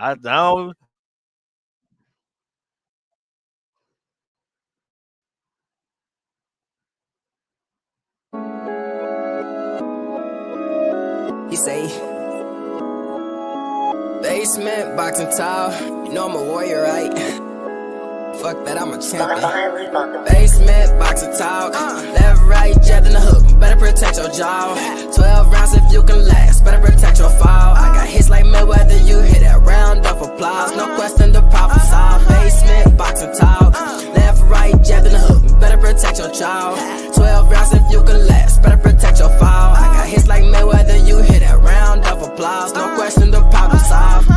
I don't. He say, basement, boxing towel. You know I'm a warrior, right? Fuck that, I'm a champion. Basement, boxing towel. Left, right, jab in the hook. Better protect your jaw. 12 rounds if you can last. Better protect your fall. I got hits like Mayweather. You hit that round of applause. No question, the problem solved. Basement, boxing towel. Left, right, jab in the hook. Better protect your jaw. 12 rounds if you can last. Better protect your fall. I got hits like Mayweather. You hit that round of applause. No question, the problem solved.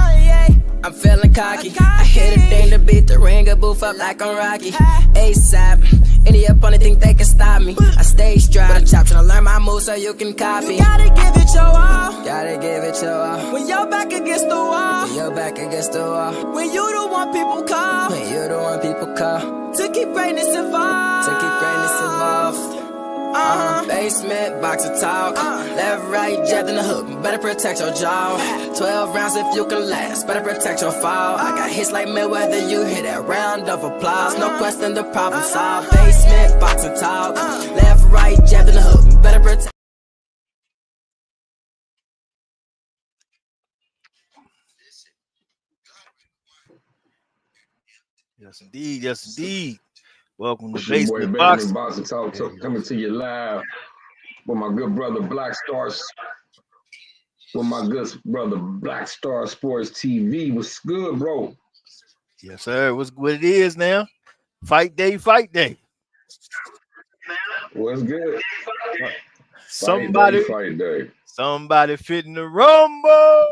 I'm feeling cocky. I hit a thing to beat the ring, a boof up like I'm Rocky. ASAP, any opponent think they can stop me. I stay strapped, chop tryna learn my moves so you can copy. You gotta give it your all. Gotta give it your all. When you're back against the wall. When you're back against the wall. When you the one people call. When you the one people call. To keep greatness involved. To keep greatness involved. Basement, boxer talk. Left, right, jab in the hook. Better protect your jaw. 12 rounds if you can last. Better protect your fall. I got hits like Mayweather. You hit that round of applause. No question, the problem solved. Basement, boxer talk. Left, right, jab in the hook. Better protect. Yes, indeed. Yes, indeed. Welcome to It's your boy Basement Basement Boxing. Boxing Talk coming to you live with my good brother Black Stars. With my good brother Black Star Sports TV. What's good, bro? Yes, sir. What's what it is now? Fight day, fight day. What's good? Somebody, Fight day. somebody fitting the rumble.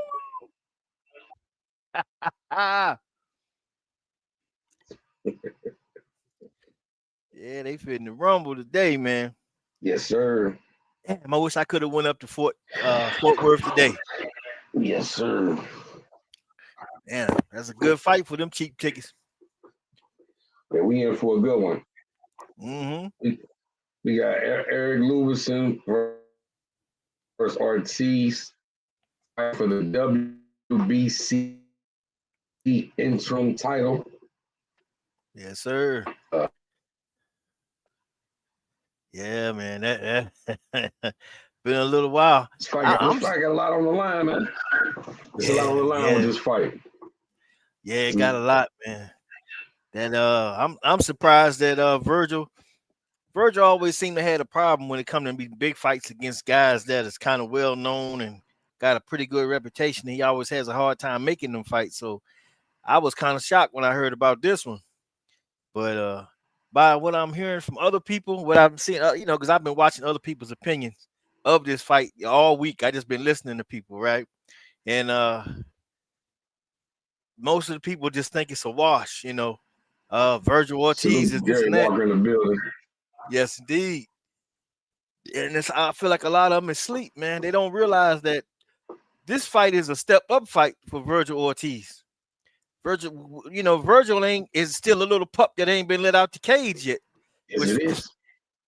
Ah, yeah, they fitting the rumble today, man. Yes, sir. Damn, I wish I could have went up to Fort Worth today. Yes, sir. Man, that's a good fight for them cheap tickets. Yeah, we in for a good one. Mm-hmm. We got Eric Lewison versus Ortiz for the WBC interim title. Yes, sir. Uh, Yeah, man. That been a little while. This fight got a lot on the line, man. There's a lot on the line with this fight. Yeah, it got a lot, man. That I'm surprised that Virgil always seemed to have a problem when it comes to be big fights against guys that is kind of well known and got a pretty good reputation. He always has a hard time making them fights. So I was kind of shocked when I heard about this one. But by what I'm hearing from other people, what I've seen, because I've been watching other people's opinions of this fight all week. I just been listening to people, right? And most of the people just think it's a wash, Virgil Ortiz is this Gary and that. Walker in the building. Yes, indeed. And I feel like a lot of them is sleep, man. They don't realize that this fight is a step up fight for Virgil Ortiz. Virgil is still a little pup that ain't been let out the cage yet. Yes, it is.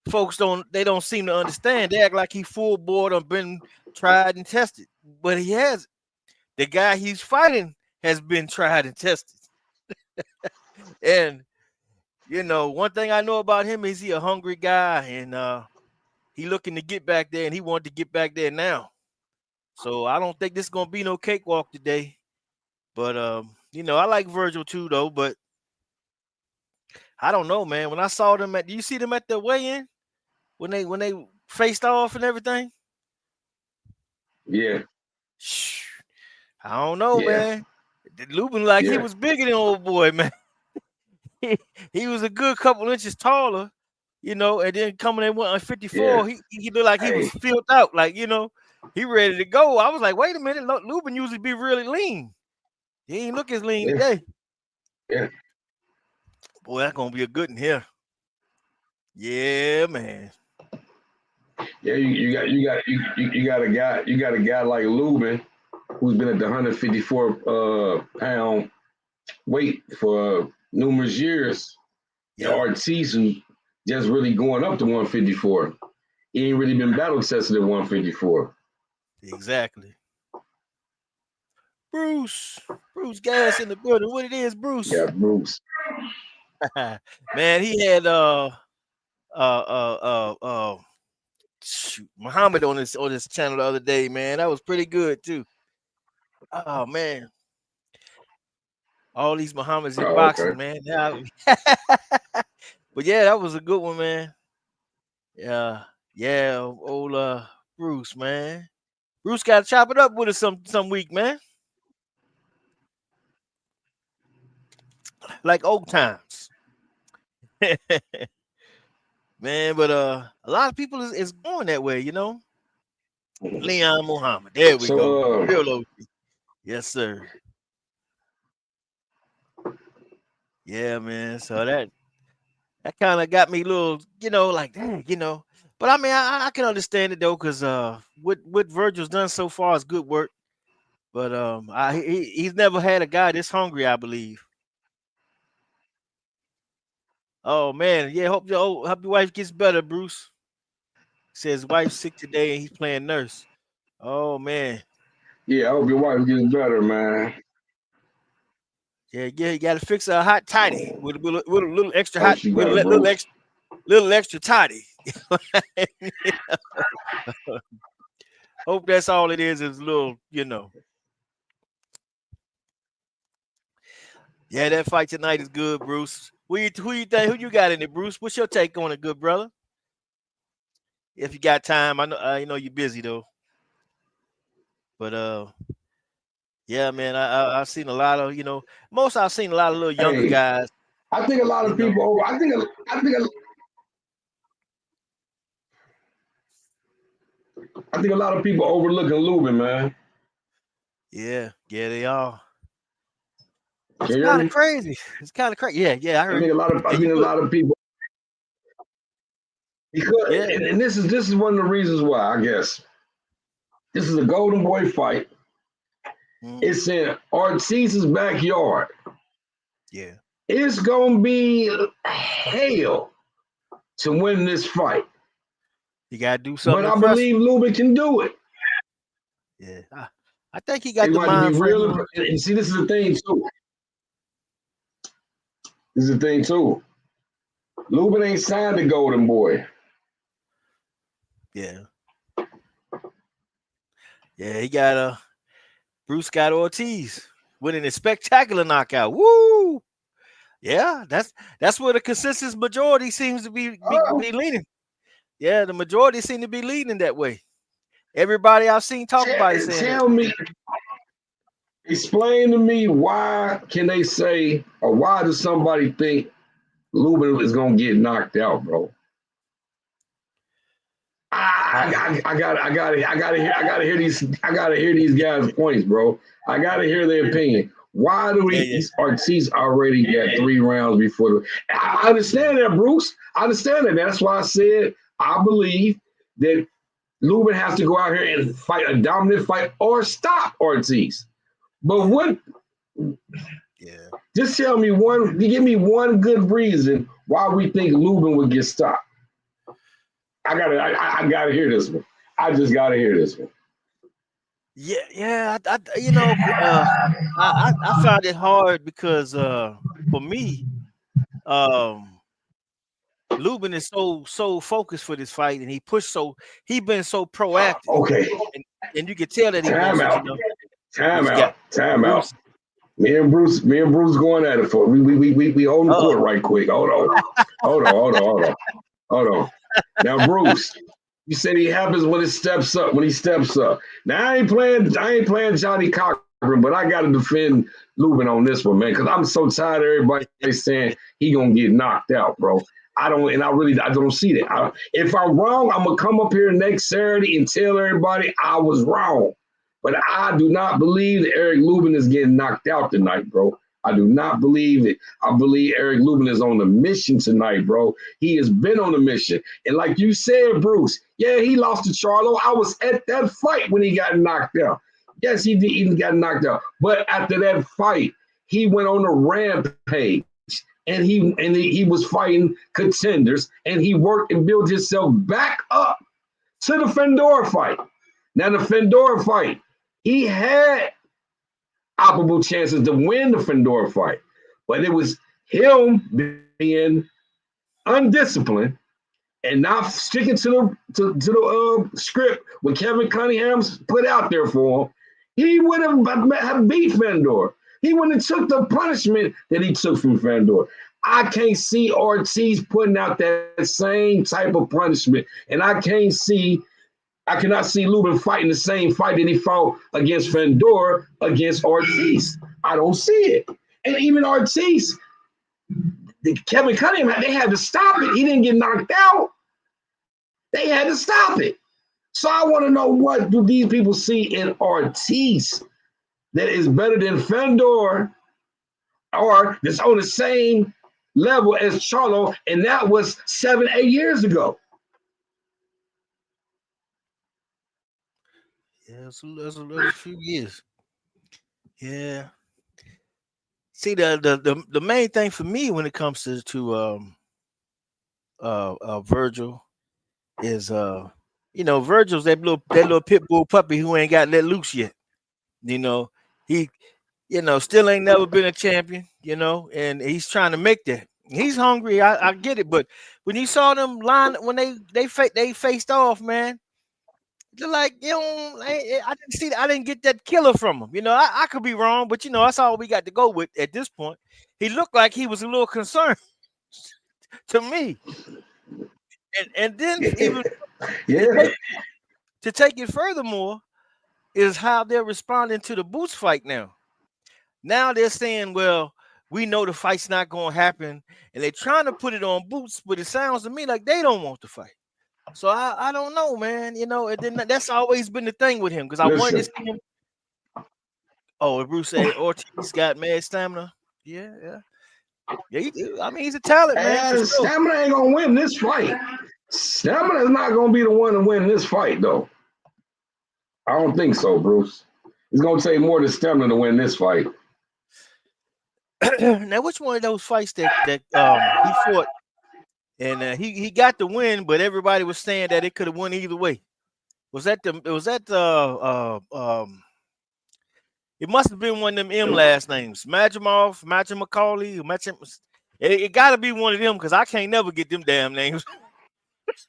Folks don't seem to understand. They act like he full board and been tried and tested, but he hasn't. The guy he's fighting has been tried and tested. And one thing I know about him is he a hungry guy, and he looking to get back there, and he wanted to get back there now. So I don't think this is gonna be no cakewalk today. But I like Virgil too, though. But I don't know, man. When I saw them do you see them at the weigh-in when they faced off and everything? Yeah. I don't know, man. Lubin he was bigger than old boy, man. he was a good couple inches taller, and then coming in 154, he looked like he was filled out, he ready to go. I was like, wait a minute, Lubin usually be really lean. He ain't look as lean today. Yeah. Boy, that's gonna be a good one here. Yeah, man. Yeah, you got a guy like Lubin who's been at the 154 pound weight for numerous years. Yeah, Ortiz who just really going up to 154. He ain't really been battle tested at 154. Exactly. Bruce Gas in the building. What it is, Bruce? Yeah, Bruce. Man, he had shoot, Muhammad on this channel the other day, man. That was pretty good too. Oh man, all these Muhammads in boxing, Okay. man. But yeah, that was a good one, man. Yeah, old Bruce, man. Bruce got to chop it up with us some week, man. Like old times. Man, but a lot of people is going that way, you know. Leon Muhammad. There we go. Real OG. Yes, sir. Yeah, man. So that kind of got me a little, you know, like dang, you know. But I mean, I can understand it though, because what Virgil's done so far is good work. But he's never had a guy this hungry, I believe. Oh man, yeah. Hope your wife gets better, Bruce. Says wife's sick today and he's playing nurse. Oh man. Yeah, I hope your wife gets better, man. Yeah, you got to fix a hot toddy with a little extra Oh, hot, she with got a it, little extra toddy. Hope that's all it is a little, you know. Yeah, that fight tonight is good, Bruce. Who you think? Who you got in it, Bruce? What's your take on it, good brother? If you got time, I know you know you're busy though. But yeah, man, I've seen a lot of, you know, I've seen a lot of little younger guys. I think a lot of people. I think a lot of people overlooking Lubin, man. Yeah, they are. It's kind of crazy. It's kind of crazy. Yeah, I heard. I think a lot of people. Because and this is one of the reasons why, I guess. This is a Golden Boy fight. It's in Ortiz's backyard. Yeah. It's gonna be hell to win this fight. You gotta do something. But I believe Lubin can do it. Yeah. I think he got the mind frame. And see, this is the thing too. Lubin ain't signed the Golden Boy. Yeah. Yeah, he got Bruce Scott Ortiz winning a spectacular knockout. Woo! Yeah, that's where the consensus majority seems to be leaning. Yeah, the majority seem to be leaning that way. Everybody I've seen talk about it saying explain to me why can they say, or why does somebody think Lubin is gonna get knocked out, bro? I gotta hear these guys' points, bro. I gotta hear their opinion. Why do Ortiz already got 3 rounds before? I understand that, Bruce. I understand that. That's why I said I believe that Lubin has to go out here and fight a dominant fight or stop Ortiz. But what? Yeah. Just tell me give me one good reason why we think Lubin would get stopped. I gotta hear this one. I just gotta hear this one. Yeah. I found it hard because for me, Lubin is so focused for this fight, and he been so proactive. Okay. And you can tell that he Time wants out. it, you know. Time out. Me and Bruce going at it for we hold the court right quick. Hold on. Now, Bruce, you said he happens when he steps up. Now I ain't playing Johnny Cochran, but I gotta defend Lubin on this one, man, because I'm so tired of everybody saying he gonna get knocked out, bro. I don't see that. If I'm wrong, I'm gonna come up here next Saturday and tell everybody I was wrong. But I do not believe that Eric Lubin is getting knocked out tonight, bro. I do not believe it. I believe Eric Lubin is on the mission tonight, bro. He has been on a mission. And like you said, Bruce, yeah, he lost to Charlo. I was at that fight when he got knocked out. Yes, he did even got knocked out. But after that fight, he went on a rampage. And he was fighting contenders. And he worked and built himself back up to the Fedor fight. Now, the Fedor fight, he had operable chances to win the Fedor fight. But it was him being undisciplined and not sticking to the script what Kevin Cunningham's put out there for him. He would have beat Fedor. He wouldn't have took the punishment that he took from Fedor. I can't see Ortiz putting out that same type of punishment, and I cannot see Lubin fighting the same fight that he fought against Fedor against Ortiz. I don't see it. And even Ortiz, Kevin Cunningham, they had to stop it. He didn't get knocked out. They had to stop it. So I want to know, what do these people see in Ortiz that is better than Fedor or that's on the same level as Charlo, and that was 7-8 years ago. Yeah, it's a few years. Yeah. See, the main thing for me when it comes to Virgil is Virgil's that little pit bull puppy who ain't got let loose yet. He still ain't never been a champion, and he's trying to make that. He's hungry. I get it, but when you saw them when they faced off, man, they're like, I didn't get that killer from him. I could be wrong, but that's all we got to go with at this point. He looked like he was a little concerned to me. And then even to take it furthermore is how they're responding to the Boots fight now. Now they're saying, well, we know the fight's not going to happen, and they're trying to put it on Boots, but it sounds to me like they don't want the fight. So I don't know, man. And then that's always been the thing with him, because I wanted to see him. Oh, Bruce said Ortiz got mad stamina. Yeah, he do. I mean, he's a talent, man. Stamina ain't gonna win this fight. Stamina is not gonna be the one to win this fight, though. I don't think so, Bruce. It's gonna take more than stamina to win this fight. Now, which one of those fights that he fought and he got the win, but everybody was saying that it could have won either way? It must have been one of them M last names, Majimov, McCauley. It got to be one of them, because I can't never get them damn names.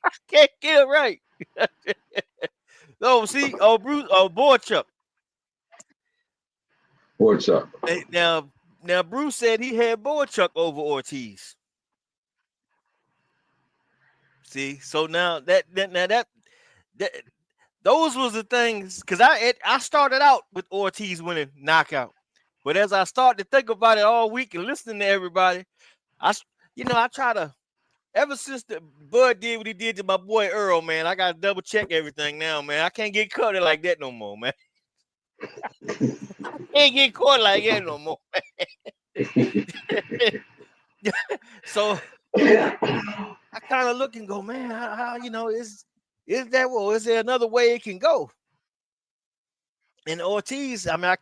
I can't get it right. Oh, see, Bruce, Boychuk. Boychuk. Now Bruce said he had Boychuk over Ortiz. See, so now that those was the things, because I started out with Ortiz winning knockout, but as I started to think about it all week and listening to everybody, I try to, ever since the Bud did what he did to my boy Earl, man, I got to double check everything now, man. I can't get caught like that no more, man. Can't get caught like that no more. So I kind of look and go, man, how is that, well, is there another way it can go? And Ortiz, I mean,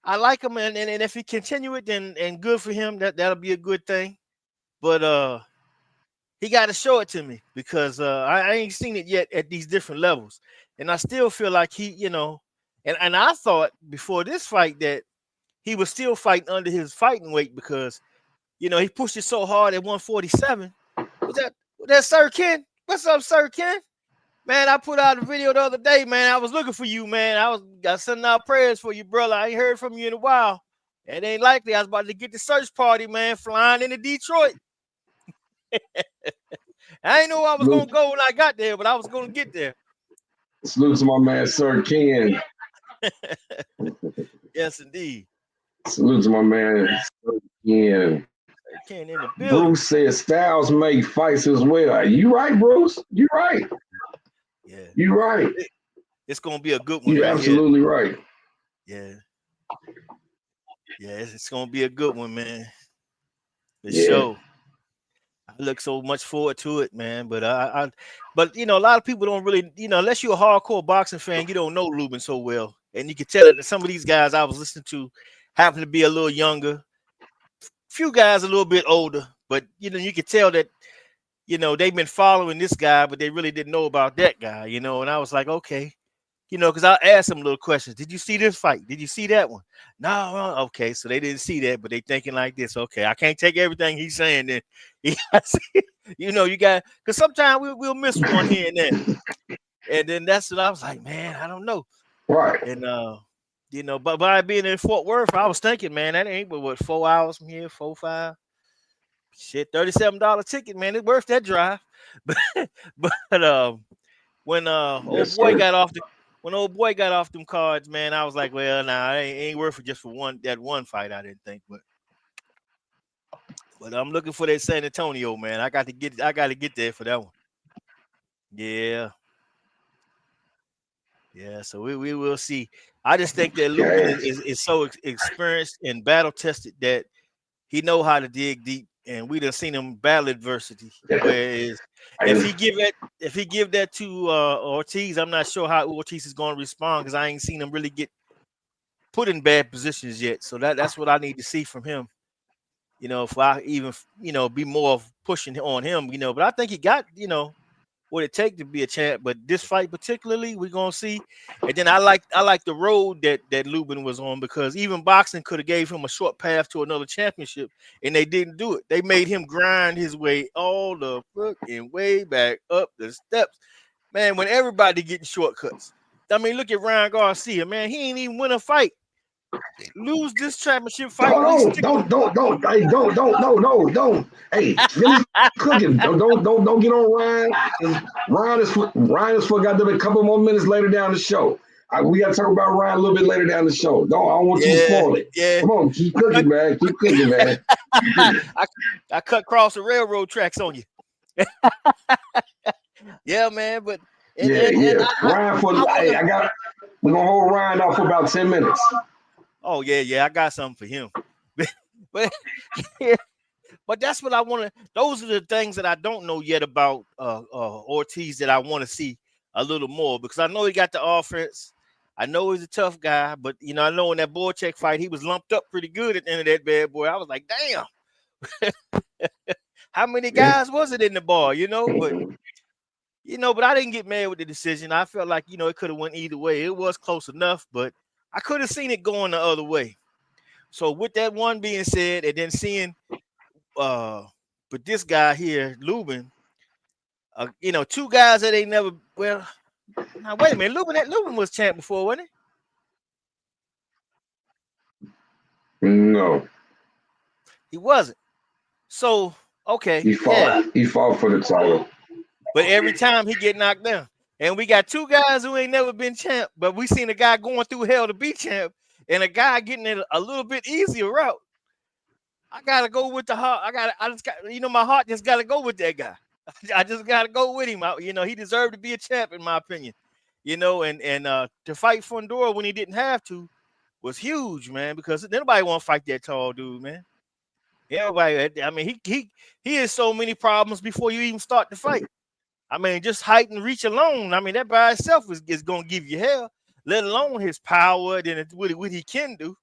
I like him, and if he continue it, then good for him. That'll be a good thing. But he got to show it to me, because I ain't seen it yet at these different levels, and I still feel like he, and I thought before this fight that he was still fighting under his fighting weight, because he pushed it so hard at 147. Was that Sir Ken? What's up, Sir Ken? Man, I put out a video the other day, man. I was looking for you, man. I sending out prayers for you, brother. I ain't heard from you in a while. It ain't likely. I was about to get the search party, man, flying into Detroit. I ain't know I was gonna go when I got there, but I was gonna get there. Salute to my man, Sir Ken. Yes, indeed. Salute to my man, Sir Ken. Ken in the building. Bruce said Styles make fights as well. You right, Bruce? You right. Yeah. You right. It's gonna be a good one. You're absolutely right. Yeah. Yeah, it's gonna be a good one, man. The show. I look so much forward to it, man. But a lot of people don't really, unless you're a hardcore boxing fan, you don't know Lubin so well. And you can tell that some of these guys I was listening to happen to be a little younger. Few guys a little bit older, but you can tell that they've been following this guy, but they really didn't know about that guy, and I was like, okay, because I asked them little questions. Did you see this fight? Did you see that one? No, okay. So they didn't see that, but they thinking like this. Okay, I can't take everything he's saying. Then, you got because sometimes we'll miss one here and there, and then that's what I was like, man, I don't know. Right. And but by being in Fort Worth, I was thinking, man, that ain't but what 4 hours from here, 4, 5. Shit, $37 ticket, man. It's worth that drive. But when Yes, old boy sir. got off them cards, man, I was like, well, nah, it ain't worth it just for that one fight. I didn't think, but I'm looking for that San Antonio, man. I got to get there for that one. Yeah. So we will see. I just think that Lubin is so experienced and battle tested that he know how to dig deep, and we done seen him battle adversity. Whereas if he give that to Ortiz, I'm not sure how Ortiz is going to respond because I ain't seen him really get put in bad positions yet. So that's what I need to see from him. If I even be more of pushing on him, But I think he got what it take to be a champ. But this fight particularly, we're gonna see. And then I like the road that Lubin was on, because even boxing could have gave him a short path to another championship, and they didn't do it. They made him grind his way all the fucking way back up the steps. Man, when everybody getting shortcuts. I mean, look at Ryan Garcia, man. He ain't even win a fight. Lose this championship fight. Don't. Hey, don't. Hey, finish cooking. Don't get on Ryan. Ryan is forgot to be a couple more minutes later down the show. We got to talk about Ryan a little bit later down the show. I don't want you to spoil it. Yeah. Come on, keep cooking, man. Keep cooking, man. I cut across the railroad tracks on you. Yeah, man. But Ryan we're gonna hold Ryan off for about 10 minutes. Oh yeah, I got something for him. but that's what I want to. Those are the things that I don't know yet about Ortiz that I want to see a little more, because I know he got the offense. I know he's a tough guy, but I know in that Boychuk fight he was lumped up pretty good at the end of that bad boy. I was like, damn, how many guys was it in the bar? But I didn't get mad with the decision. I felt like it could have went either way. It was close enough, but I could have seen it going the other way. So with that one being said, and then seeing, but this guy here, Lubin, two guys that ain't never. Well, now wait a minute, Lubin was champ before, wasn't he? No, he wasn't. So okay, he fought for the title, but every time he get knocked down. And we got two guys who ain't never been champ, but we seen a guy going through hell to be champ, and a guy getting it a little bit easier route. I gotta go with the heart. My heart just gotta go with that guy. I just gotta go with him. He deserved to be a champ, in my opinion. And to fight Fundora when he didn't have to was huge, man, because nobody want to fight that tall dude, man. Everybody, I mean, he has so many problems before you even start the fight. I mean, just height and reach alone. I mean, that by itself is going to give you hell, let alone his power and what he can do.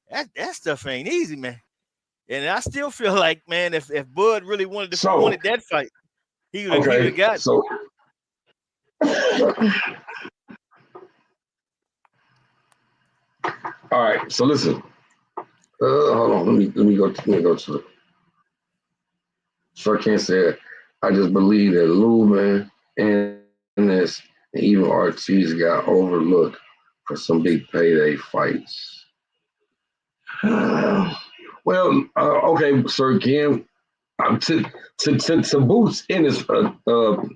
That stuff ain't easy, man. And I still feel like, man, if Bud really wanted that fight, he would have got it. So, all right. So listen. Hold on. Let me go to it. Sure can't say it. I just believe that Lubin and even Ortiz got overlooked for some big payday fights. Okay, Sir Kim. To Boots in his to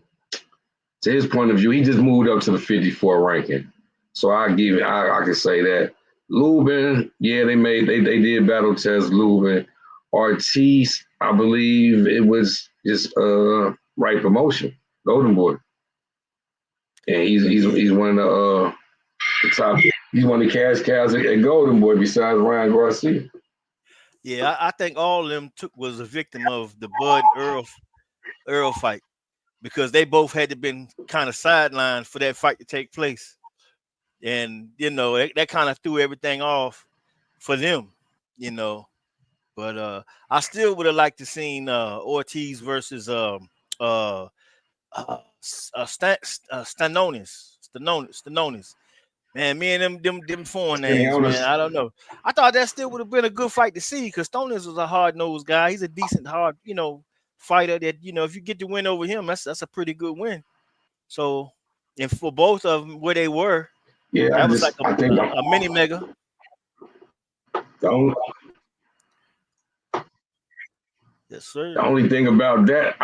his point of view, he just moved up to the 54 ranking. So I can say that Lubin, they did battle test Lubin. Ortiz, I believe it was just right promotion, Golden Boy, and he's one of the top. He's one of the cash cows at Golden Boy besides Ryan Garcia. Yeah, I think all of them was a victim of the Bud Earl fight, because they both had to been kind of sidelined for that fight to take place, and that kind of threw everything off for them, But I still would have liked to seen Ortiz versus Stanonis. Man, me and them foreign names, man. I don't know. I thought that still would have been a good fight to see because Stone's was a hard-nosed guy. He's a decent, hard, fighter that, if you get the win over him, that's a pretty good win. So, and for both of them where they were, that was like a mini mega. Yes, sir. The only thing about that,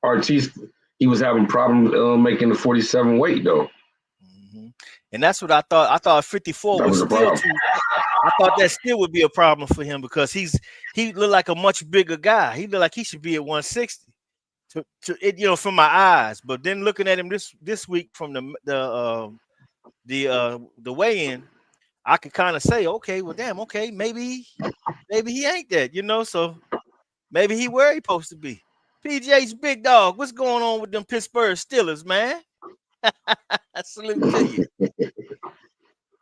Ortiz, he was having problems making the 47 weight though. Mm-hmm. And that's what I thought. I thought 54 was still too. I thought that still would be a problem for him because he looked like a much bigger guy. He looked like he should be at 160. From my eyes. But then looking at him this week from the weigh-in, I could kind of say, okay, well, damn, okay, maybe he ain't that, so maybe he where he supposed to be. PJ's big dog. What's going on with them Pittsburgh Steelers, man? Salute to you.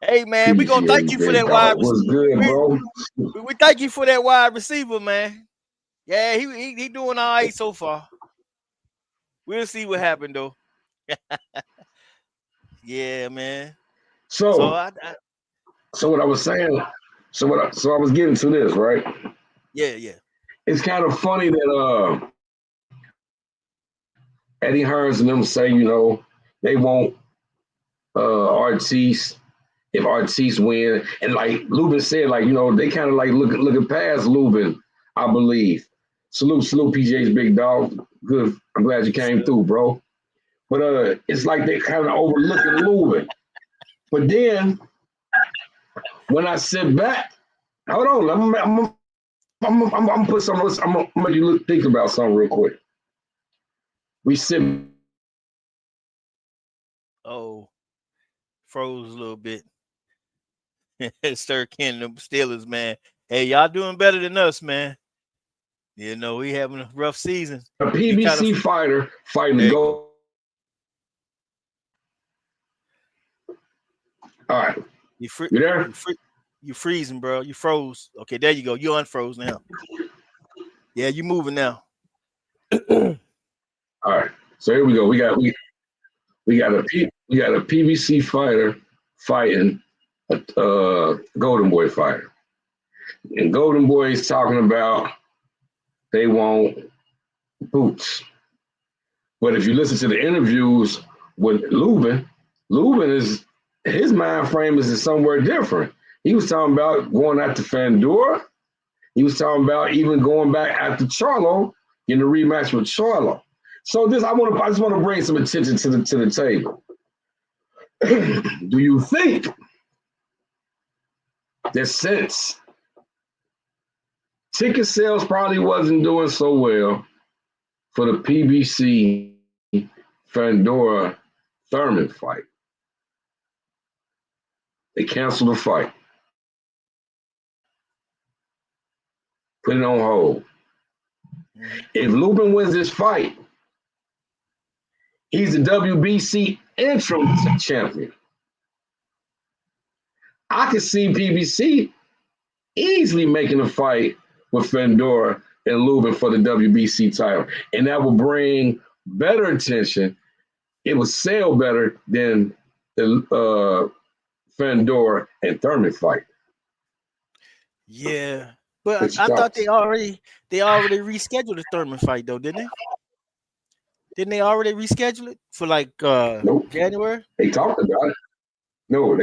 Hey, man, we gonna thank you for that wide receiver. We thank you for that wide receiver, man. Yeah, he doing all right so far. We'll see what happened though. Yeah, man. So what I was saying. So I was getting to this, right? Yeah. It's kind of funny that Eddie Hearns and them say, they want Ortiz if Ortiz win, and like Lubin said, like they kind of like looking past Lubin, I believe. Salute PJ's big dog. Good. I'm glad you came through, bro. But it's like they kind of overlooking Lubin. But then when I sit back, hold on, I'm gonna put something. I'm gonna make you think about something real quick. We sit. Oh, froze a little bit. Sir Ken, the Steelers, man. Hey, y'all doing better than us, man. We having a rough season. A PBC fighter fighting to go. All right. You there? You freezing, bro. You froze. Okay, there you go. You unfroze now. Yeah, you moving now. All right. So here we go. We got a PBC fighter fighting a Golden Boy fighter. And Golden Boy is talking about they want boots. But if you listen to the interviews with Lubin is his mind frame is somewhere different. He was talking about going after Fandora. He was talking about even going back after Charlo in the rematch with Charlo. So I just want to bring some attention to the table. Do you think that since ticket sales probably wasn't doing so well for the PBC Fandora Thurman fight, they canceled the fight, put it on hold. If Lubin wins this fight, he's the WBC interim champion. I could see PBC easily making a fight with Fandora and Lubin for the WBC title, and that will bring better attention. It will sell better than the Fandora and Thurman fight. Yeah, but I thought they already rescheduled the Thurman fight though, didn't they? Didn't they already reschedule it for like nope. January? They talked about it. No,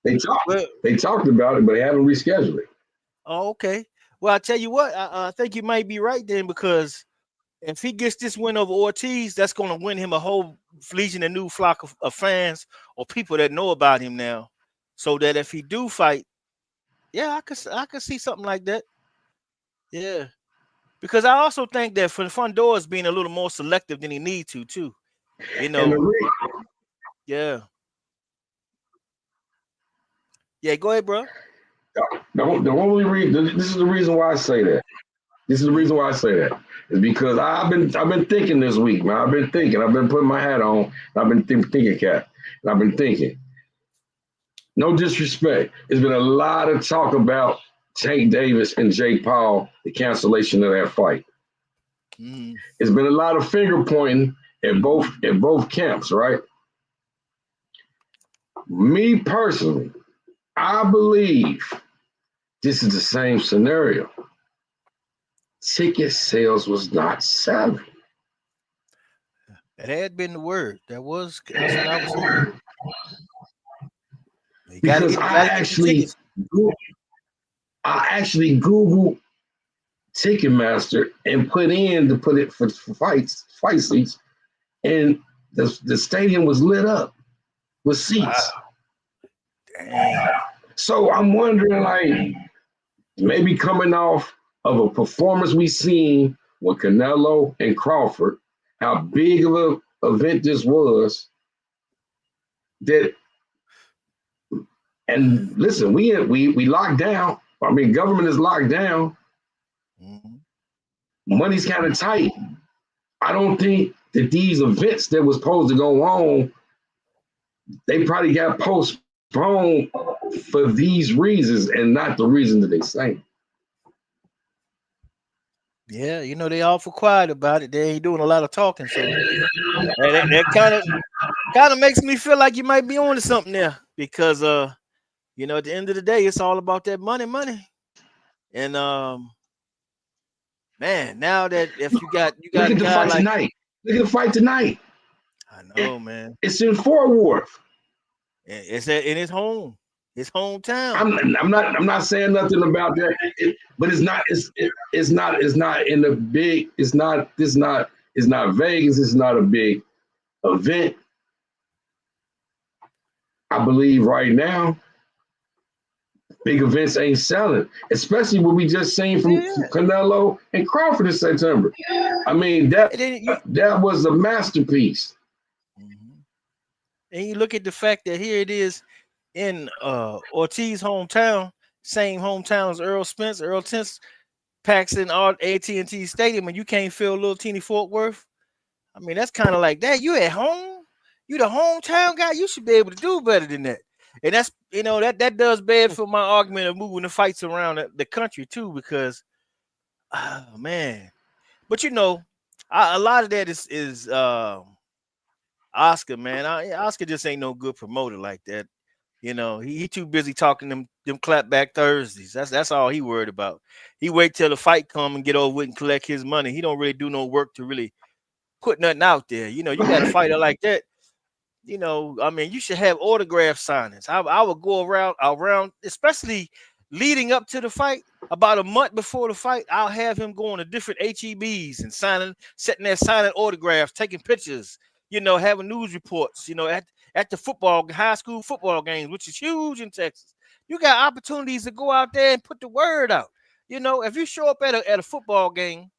they talked about it, but they haven't rescheduled it. Oh, okay. Well, I tell you what, I think you might be right then, because if he gets this win over Ortiz, that's going to win him a whole legion of new flock of fans or people that know about him now. So that if he do fight, yeah, I could see something like that. Yeah, because I also think that for Fandora is being a little more selective than he needs to too. Yeah. Yeah, go ahead, bro. The only reason, this is the reason why I say that. Is because I've been thinking this week, man. I've been putting my hat on. I've been thinking, Cat. And I've been thinking. No disrespect. There's been a lot of talk about Tank Davis and Jake Paul, the cancellation of that fight. It's been a lot of finger pointing at both camps, right? Me personally, I believe this is the same scenario. Ticket sales was not selling. That had been the word. That's what I was hearing. You Because gotta get the tickets. I actually Googled Ticketmaster and put it for fight seats, and the stadium was lit up with seats. Wow. Dang. So I'm wondering, like, maybe coming off of a performance we seen with Canelo and Crawford, how big of an event this was. And listen, we locked down. I mean, government is locked down. Mm-hmm. Money's kind of tight. I don't think that these events that was supposed to go on, they probably got postponed for these reasons and not the reason that they say. Yeah, they awful quiet about it. They ain't doing a lot of talking, so that kind of makes me feel like you might be on to something there because at the end of the day, it's all about that money, and man, now that if you got Look a at the guy fight like tonight. Look at the fight tonight. I know, man, It's in Fort Worth. it's in his hometown. I'm not saying nothing about that, but it's not in the big. It's not Vegas. It's not a big event. I believe right now, big events ain't selling, especially what we just seen from Canelo and Crawford in September. I mean that was a masterpiece. Mm-hmm. And you look at the fact that here it is in Ortiz hometown, same hometown as Earl Spence. Earl Spence packs in all AT&T Stadium, and you can't feel little teeny Fort Worth. I mean, that's kind of like that. You at home, you the hometown guy. You should be able to do better than that. And that's that does bad for my argument of moving the fights around the country too, because oh man. But a lot of that is Oscar, man. Oscar just ain't no good promoter like that. He too busy talking them clapback Thursdays. That's all he worried about. He wait till the fight come and get over with and collect his money. He don't really do no work to really put nothing out there. You got a fighter like that. I mean, you should have autograph signings. I would go around, especially leading up to the fight. About a month before the fight, I'll have him going to different HEBs and sitting there signing autographs, taking pictures. Having news reports. At the high school football games, which is huge in Texas. You got opportunities to go out there and put the word out. If you show up at a football game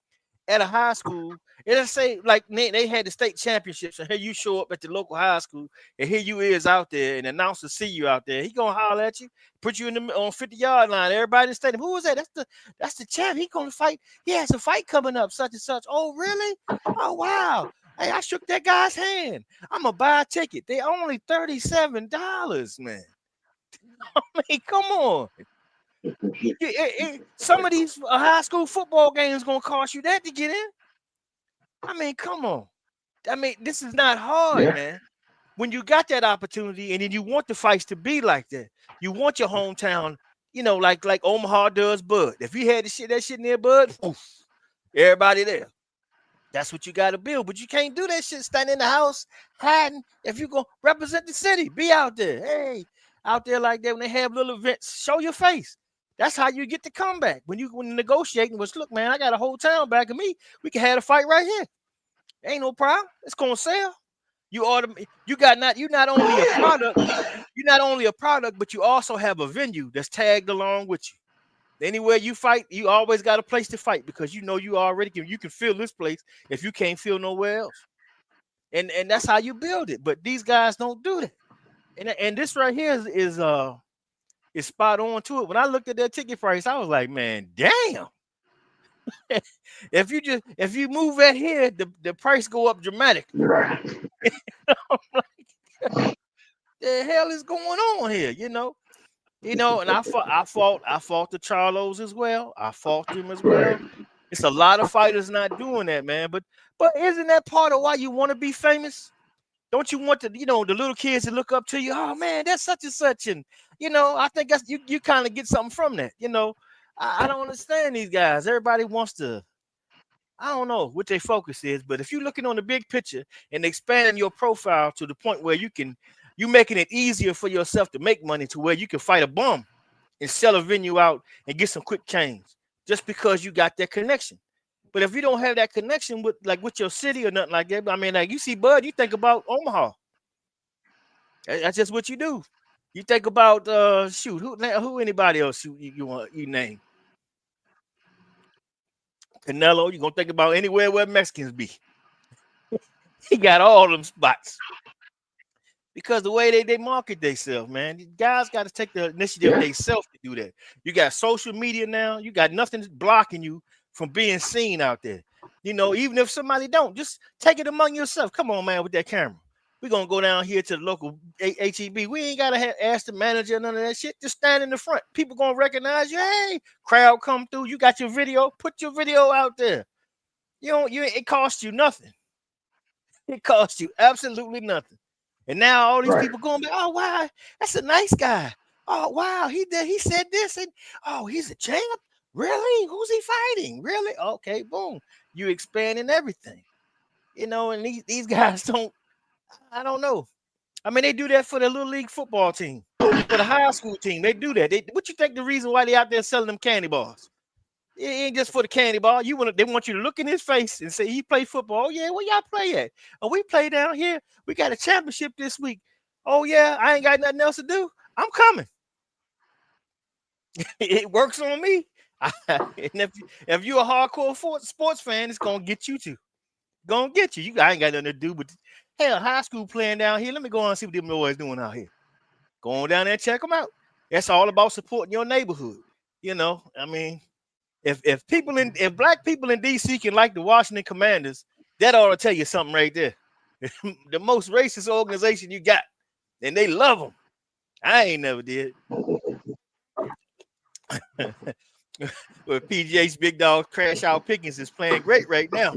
at a high school, let's say like they had the state championships, and here you show up at the local high school, and here you is out there, and the announcer see you out there. He gonna holler at you, put you on 50-yard line. Everybody in the stadium, who was that? That's the champ. He gonna fight. He has a fight coming up, such and such. Oh, really? Oh, wow. Hey, I shook that guy's hand. I'm gonna buy a ticket. They only $37, man. I mean, come on. Some of these high school football games gonna cost you that to get in. I mean, come on. I mean, this is not hard, man. When you got that opportunity, and then you want the fights to be like that, you want your hometown, like Omaha does Bud. If you had that shit near Bud, everybody there. That's what you got to build, but you can't do that shit standing in the house hiding. If you go represent the city, be out there. Hey, out there like that when they have little events, show your face. That's how you get the comeback. When negotiating was, look, man, I got a whole town back of me. We can have a fight right here. Ain't no problem. It's gonna sell. You're not only a product. You're not only a product, but you also have a venue that's tagged along with you. Anywhere you fight, you always got a place to fight because you can fill this place if you can't fill nowhere else. And that's how you build it. But these guys don't do that. And this right here is spot on to it. When I looked at that ticket price, I was like, man, damn. if you move that here, the price go up dramatically. Right. Like, the hell is going on here? And I fought the Charlos as well. I fought them as well. It's a lot of fighters not doing that, man. But isn't that part of why you want to be famous? Don't you want the little kids to look up to you? Oh man, that's such and such, and I think that's you kind of get something from that. I don't understand these guys. Everybody wants to. I don't know what their focus is, but if you're looking on the big picture and expanding your profile to the point where you making it easier for yourself to make money to where you can fight a bum and sell a venue out and get some quick change just because you got that connection. But if you don't have that connection with your city or nothing like that, I mean, like you see Bud, you think about Omaha. That's just what you do. You think about who anybody else you name. Canelo, you're gonna think about anywhere where Mexicans be. He got all them spots. Because the way they market themselves, man, these guys got to take the initiative themselves to do that. You got social media now, you got nothing blocking you from being seen out there. Even if somebody don't, just take it among yourself. Come on, man, with that camera. We're gonna go down here to the local HEB. We ain't gotta ask the manager none of that shit. Just stand in the front. People gonna recognize you. Hey, crowd come through. You got your video. Put your video out there. It costs you nothing. It costs you absolutely nothing. And now all these people going back. Oh wow, that's a nice guy. Oh wow, he said this, and oh, he's a champ. Really? Who's he fighting? Really? Okay, boom. You expanding everything. And these guys don't. I don't know. I mean, they do that for the little league football team, for the high school team. They do that. What you think the reason why they out there selling them candy bars? It ain't just for the candy bar. They want you to look in his face and say he play football. Oh yeah, where y'all play at? Oh, we play down here. We got a championship this week. Oh yeah, I ain't got nothing else to do. I'm coming. It works on me. And if you're a hardcore sports fan, it's gonna get you too. Gonna get you. I ain't got nothing to do but hell, high school playing down here. Let me go on and see what them boys doing out here. Go on down there and check them out. That's all about supporting your neighborhood. I mean, if black people in DC can like the Washington Commanders, that ought to tell you something right there. The most racist organization you got, and they love them. I ain't never did. Well, PGH Big Dog Crash Out Pickens is playing great right now.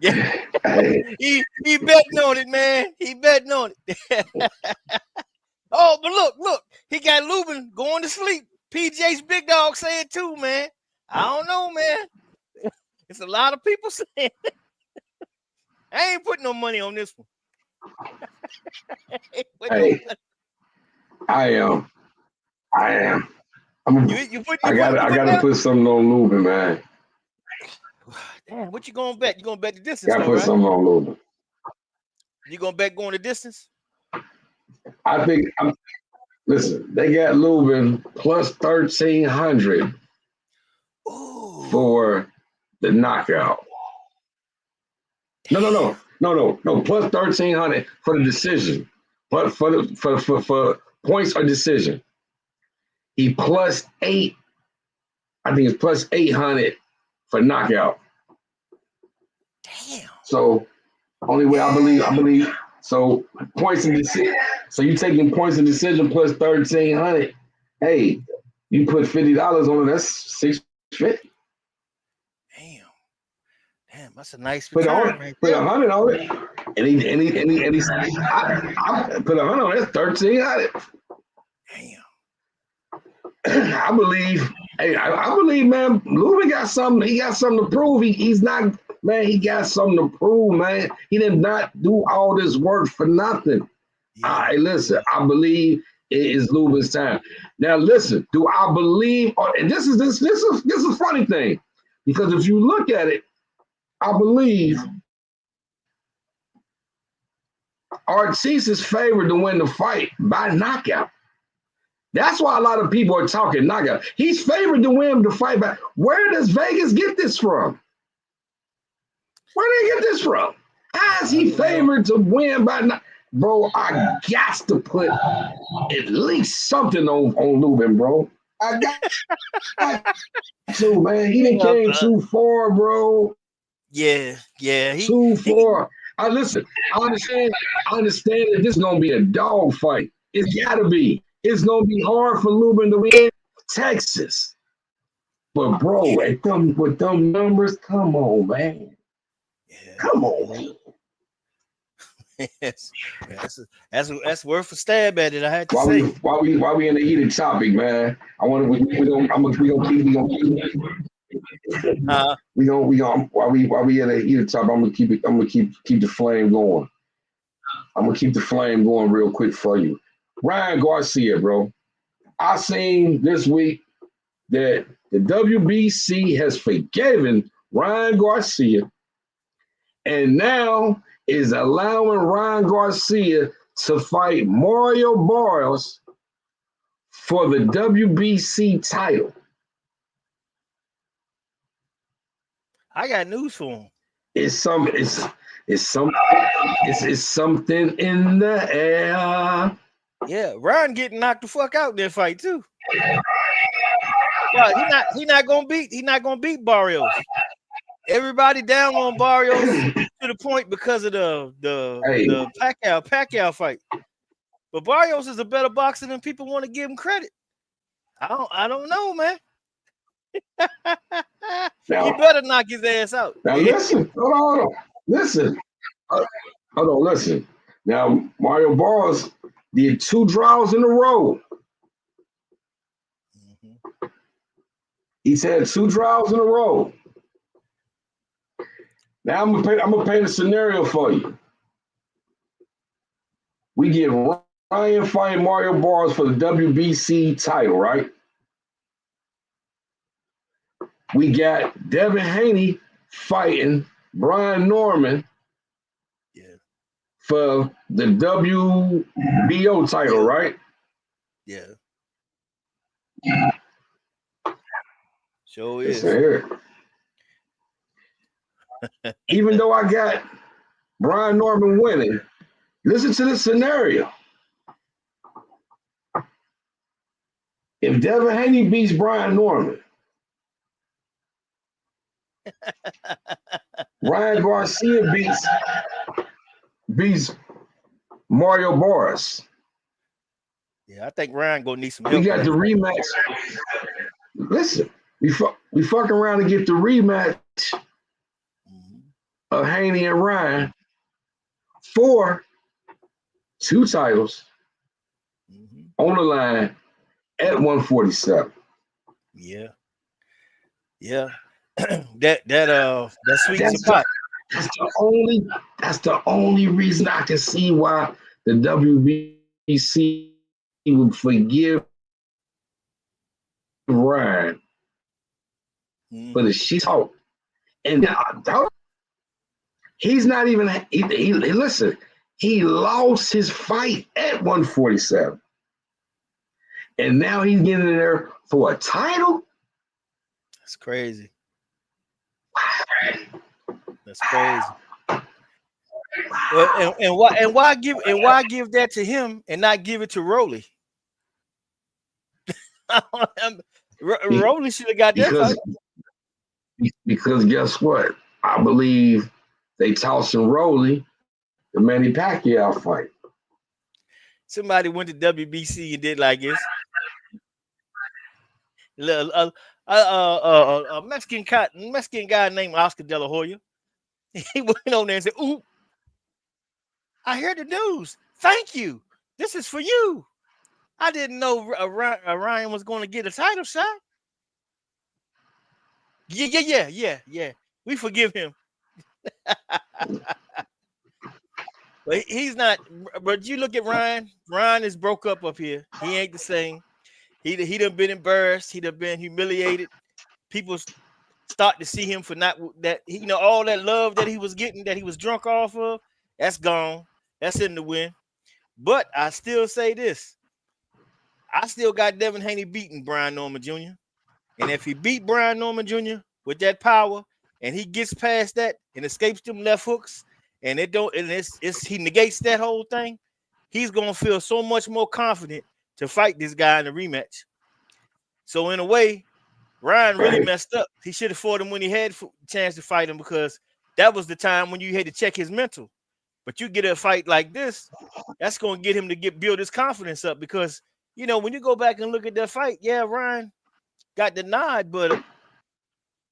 Yeah, he betting on it, man. He betting on it. Oh, but look, he got Lubin going to sleep. PGH Big Dog said too, man. I don't know, man. It's a lot of people saying. I ain't putting no money on this one. Hey, I am. I gotta put something on Lubin, man. Damn, what you gonna bet? You gonna bet the distance? Gotta put something on Lubin. You gonna bet going the distance? I think. Listen, they got Lubin plus 1,300 for the knockout. No. Plus 1,300 for the decision. But for points or decision. He plus 8. I think it's plus 800 for knockout. Damn. So only way I believe. So points and decision. So you taking points and decision plus 1,300. Hey, you put $50 on it. That's $650. Damn, that's a nice return. Put 100 on it. And he I put 100 on it. That's 1,300. Damn. I believe. Hey, I believe, man. Lubin got something. He got something to prove. He's not. Man, he got something to prove, man. He did not do all this work for nothing. Yeah. All right, listen, I believe it is Lubin's time. Now, listen, do I believe, and this is a funny thing, because if you look at it, I believe Ortiz is favored to win the fight by knockout. That's why a lot of people are talking knockout. He's favored to win the fight by. Where does Vegas get this from? Where did they get this from? How is he favored to win by knockout? Bro, I got to put at least something on Lubin, bro. I got to, man. He didn't came too far, bro. Yeah. Too far. I understand that this is gonna be a dog fight. It's gotta be. It's gonna be hard for Lubin to win Texas. But bro, with them numbers, come on, man. Yeah. Come on, man. that's worth a stab at it. I had to Why say. we in the heated topic, man? I want to we gonna keep while we in the heated topic. I'm gonna keep the flame going. I'm gonna keep the flame going real quick for you. Ryan Garcia, bro. I seen this week that the WBC has forgiven Ryan Garcia and now is allowing Ryan Garcia to fight Mario Barrios for the WBC title. I got news for him. It's something in the air. Yeah, Ryan getting knocked the fuck out in that fight too. Well, he not gonna beat Barrios. Everybody down on Barrios to the point because of the Pacquiao fight. But Barrios is a better boxer than people want to give him credit. I don't know, man. He better knock his ass out. Now listen, hold on. Listen. Now Mario Barrios did 2 draws in a row. Mm-hmm. He's had 2 draws in a row. Now I'm gonna paint a scenario for you. We get Ryan fighting Mario Barrios for the WBC title, right? We got Devin Haney fighting Brian Norman for the WBO title, right? Yeah. Sure is. Even though I got Brian Norman winning, listen to this scenario. If Devin Haney beats Brian Norman, Ryan Garcia beats Mario Barrios. Yeah, I think Ryan gonna need some help. We got the rematch. Listen, we fucking around to get the rematch of Haney and Ryan for 2 titles on the line at 147. Yeah. that sweet spot. That's the only reason I can see why the WBC would forgive Ryan for the shit talk. And he's not even listen, he lost his fight at 147. And now he's getting in there for a title? That's crazy. That's crazy. Well, and why give that to him and not give it to Rolly? Rolly should have got that fight. Because guess what? I believe they tossing Rolly the Manny Pacquiao fight. Somebody went to WBC and did like this. A Mexican guy named Oscar De La Hoya. He went on there and said, "Ooh, I heard the news. Thank you. This is for you. I didn't know Ryan was going to get a title shot." Yeah. We forgive him. But he's not. But you look at Ryan. Ryan is broke up here. He ain't the same. He done been embarrassed. He done been humiliated. People start to see him for not that. All that love that he was getting, that he was drunk off of, that's gone. That's in the wind. But I still say this. I still got Devin Haney beating Brian Norman Jr. And if he beat Brian Norman Jr. with that power, and he gets past that and escapes them left hooks, and he negates that whole thing, he's gonna feel so much more confident to fight this guy in the rematch. So in a way, Ryan really messed up. He should have fought him when he had a chance to fight him, because that was the time when you had to check his mental. But you get a fight like this, that's gonna get him to build his confidence up, because when you go back and look at that fight, yeah, Ryan got the nod, but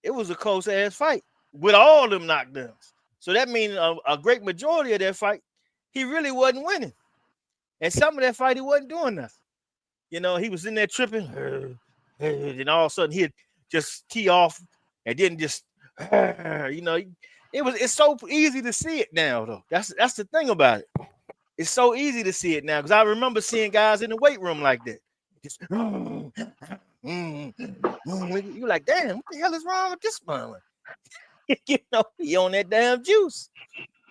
it was a close ass fight with all them knockdowns. So that means a great majority of that fight, he really wasn't winning. And some of that fight, he wasn't doing nothing. You know, he was in there tripping, and all of a sudden he'd just tee off and then just, you know, it's so easy to see it now, though. That's the thing about it. It's so easy to see it now because I remember seeing guys in the weight room like that. Just, you're like, damn, what the hell is wrong with this man? You know, he on that damn juice.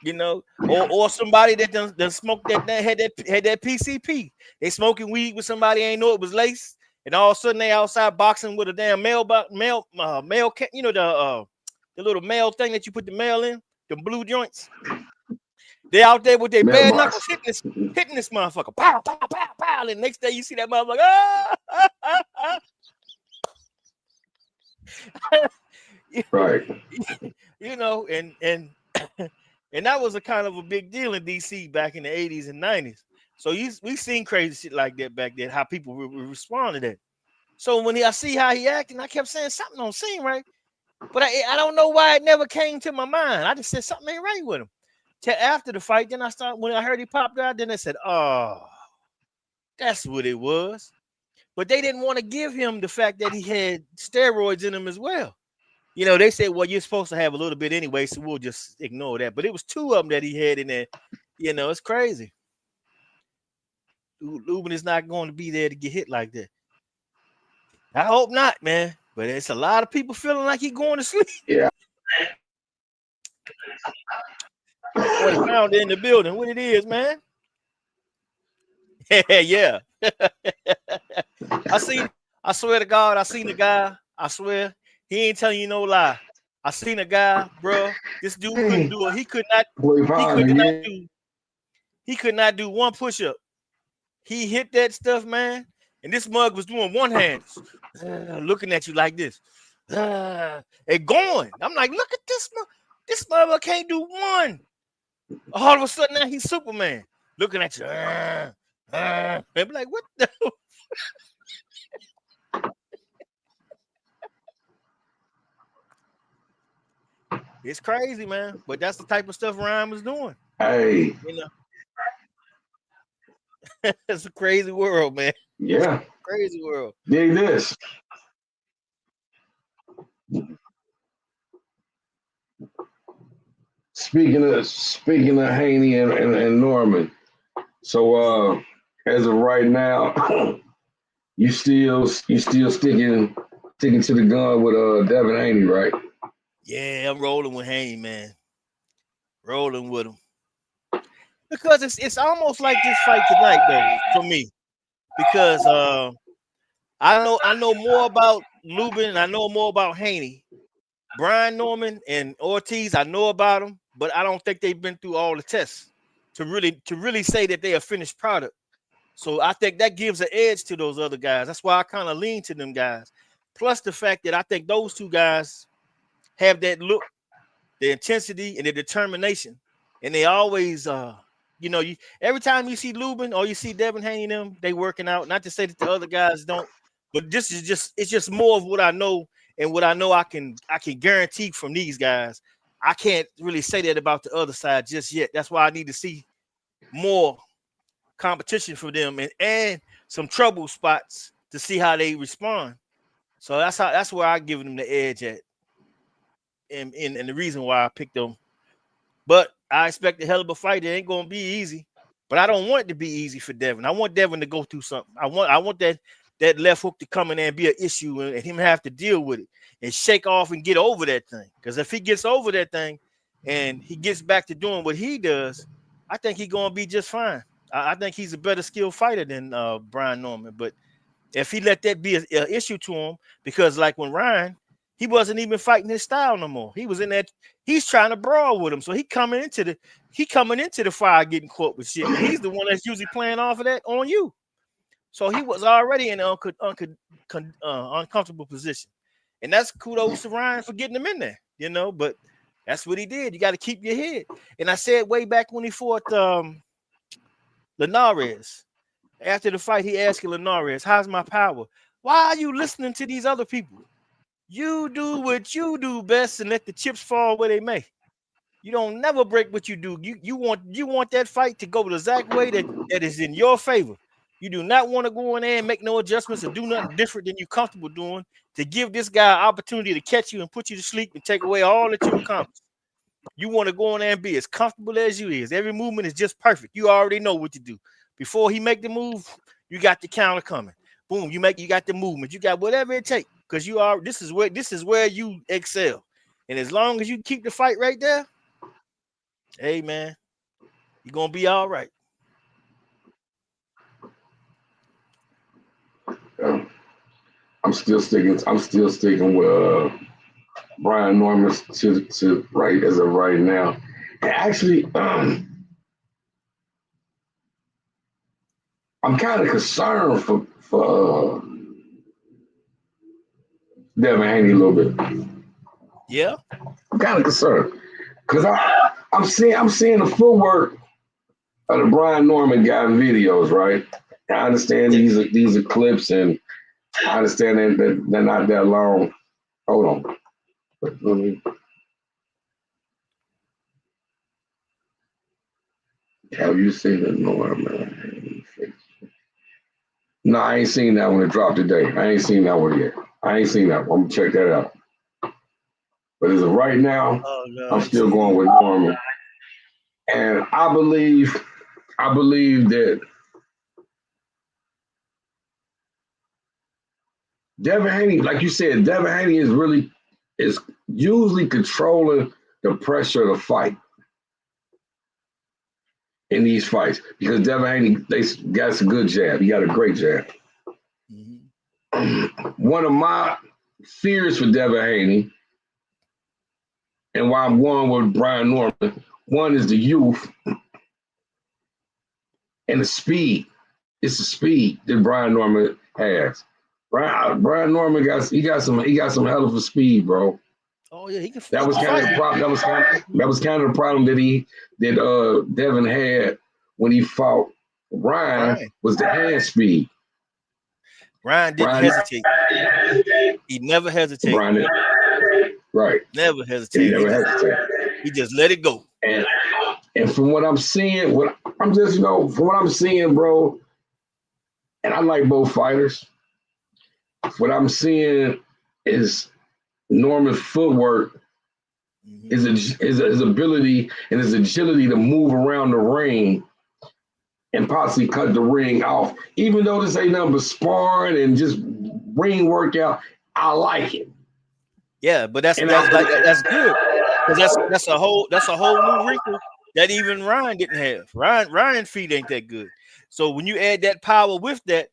You know, or somebody that done smoked that had that PCP. They smoking weed with somebody ain't know it was lace, and all of a sudden they outside boxing with a damn mail, you know, the little mail thing that you put the mail in, the blue joints. They out there with their bare knuckles hitting this motherfucker. Pow, pow, pow, pow. And next day you see that motherfucker. Right. You know, and that was a kind of a big deal in DC back in the 80s and 90s. So we seen crazy shit like that back then, how people respond to that. So when I see how he acting, I kept saying something don't seem right. But I don't know why it never came to my mind. I just said something ain't right with him. Till after the fight, then when I heard he popped out, then I said, oh, that's what it was. But they didn't want to give him the fact that he had steroids in him as well. You know, they said, well, you're supposed to have a little bit anyway, so we'll just ignore that. But it was 2 of them that he had in there. You know, it's crazy. Lubin is not going to be there to get hit like that. I hope not, man. But it's a lot of people feeling like he's going to sleep. Yeah. Boy, found it in the building. What it is, man? Yeah. I swear to God, I seen the guy. I swear. He ain't telling you no lie. I seen a guy, bro. This dude couldn't do it. He could not do one push-up. He hit that stuff, man. And this mug was doing one hand, looking at you like this. And going. I'm like, look at this. This mother can't do one. All of a sudden now he's Superman. Looking at you. And be like, what the It's crazy, man. But that's the type of stuff Ryan was doing. Hey. You know. It's a crazy world, man. Yeah. Crazy world. Dig this. Speaking of Haney and Norman, so as of right now, you still sticking to the gun with Devin Haney, right? Yeah, I'm rolling with Haney, man. Rolling with him. Because it's almost like this fight tonight, though, for me. Because I know more about Lubin, I know more about Haney. Brian Norman and Ortiz, I know about them, but I don't think they've been through all the tests to really say that they're a finished product. So I think that gives an edge to those other guys. That's why I kind of lean to them guys. Plus the fact that I think those 2 guys have that look, the intensity and the determination, and they always, you know, every time you see Lubin or you see Devin Haney, them, they working out. Not to say that the other guys don't, but it's just more of what I know and what I know I can guarantee from these guys. I can't really say that about the other side just yet. That's why I need to see more competition for them and some trouble spots to see how they respond. So that's where I give them the edge at. And the reason why I picked them. But I expect a hell of a fight. It ain't gonna be easy. But I don't want it to be easy for Devin. I want Devin to go through something. I want that left hook to come in there and be an issue and him have to deal with it and shake off and get over that thing. Because if he gets over that thing and he gets back to doing what he does, I think he's gonna be just fine. I think he's a better skilled fighter than Brian Norman. But if he let that be an issue to him, because like when Ryan, he wasn't even fighting his style no more. He was in that. He's trying to brawl with him, so he coming into the fire getting caught with shit. And he's the one that's usually playing off of that on you. So he was already in an uncomfortable position, and that's kudos to Ryan for getting him in there. You know, but that's what he did. You got to keep your head. And I said way back when he fought Linares, after the fight, he asked Linares, "How's my power? Why are you listening to these other people? You do what you do best and let the chips fall where they may." You don't never break what you do. You want that fight to go the exact way that is in your favor. You do not want to go in there and make no adjustments or do nothing different than you're comfortable doing to give this guy an opportunity to catch you and put you to sleep and take away all that you accomplished. You want to go in there and be as comfortable as you is. Every movement is just perfect. You already know what to do. Before he make the move, you got the counter coming. Boom, you got the movement. You got whatever it takes because this is where you excel. And as long as you keep the fight right there, hey man, you're gonna be all right. I'm still sticking with Brian Norman to right as of right now. And actually, I'm kind of concerned for Devin Haney a little bit. Yeah, I'm kind of concerned because I'm seeing the footwork of the Brian Norman guy videos, right? I understand these are clips, and I understand that they're not that long. Hold on. Let me. Have you seen the Norman? No, I ain't seen that one. It dropped today. I ain't seen that one yet. I ain't seen that one. I'm gonna check that out. But as of right now, I'm still going with Norman. And I believe that Devin Haney, like you said, Devin Haney is usually controlling the pressure of the fight in these fights because Devin Haney, they got a good jab. He got a great jab. Mm-hmm. One of my fears for Devin Haney, and why I'm going with Brian Norman, one is the youth and the speed. It's the speed that Brian Norman has. Brian Norman got some hell of a speed, bro. Oh yeah, he can. That was kind of the problem. That was kind of the problem that Devin had when he fought Ryan. Was the hand speed. Ryan didn't hesitate. He never hesitated. Right. Never hesitated. He just let it go. And from what I'm seeing, from what I'm seeing, bro, and I like both fighters. What I'm seeing is Norman's footwork, his ability and his agility to move around the ring and possibly cut the ring off. Even though this ain't nothing but sparring and just ring workout, I like it. Yeah, but that's good because that's a whole new wrinkle that even Ryan didn't have. Ryan's feet ain't that good. So when you add that power with that,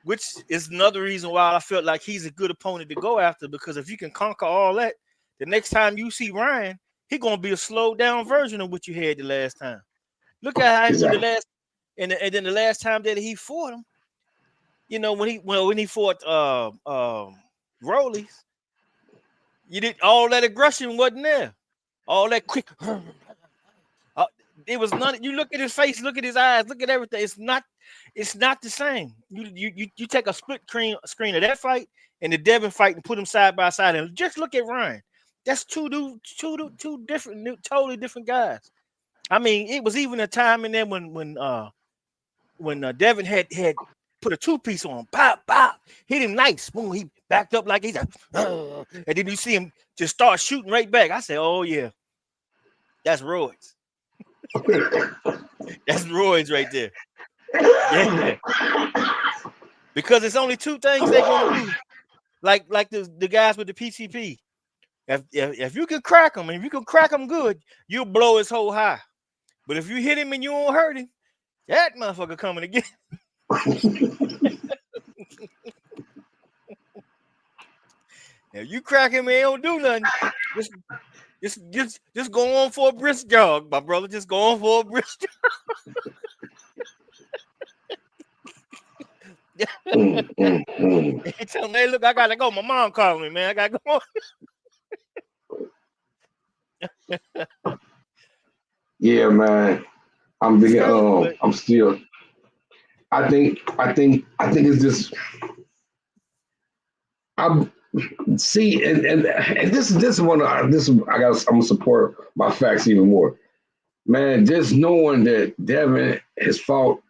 which is another reason why I felt like he's a good opponent to go after, because if you can conquer all that, the next time you see Ryan, he's gonna be a slowed down version of what you had the last time. Look at how and then the last time that he fought him, you know, when he fought Rollies, you did all that aggression wasn't there, all that quick. It was none. You look at his face, look at his eyes, look at everything. It's not the same. You take a split screen of that fight and the Devin fight and put them side by side and just look at Ryan. That's two different, totally different guys. I mean, it was even a time in there when Devin had put a 2-piece on, pop, hit him nice, boom, he backed up like he's and then you see him just start shooting right back. I said, oh yeah, that's roids. That's roids right there. Yeah. Because it's only two things they're gonna do. Like the guys with the PCP. If you can crack him, and if you can crack him good, you'll blow his whole high. But if you hit him and you won't hurt him, that motherfucker coming again. If you crack him and he don't do nothing, just go on for a brisk jog, my brother. Just go on for a brisk jog. He tell me, hey, look, I gotta go. My mom calling me, man. I gotta go. Yeah, man. I'm thinking. I'm still. I think it's just. See, and this is one I'm gonna support my facts even more. Man, just knowing that Devin has fought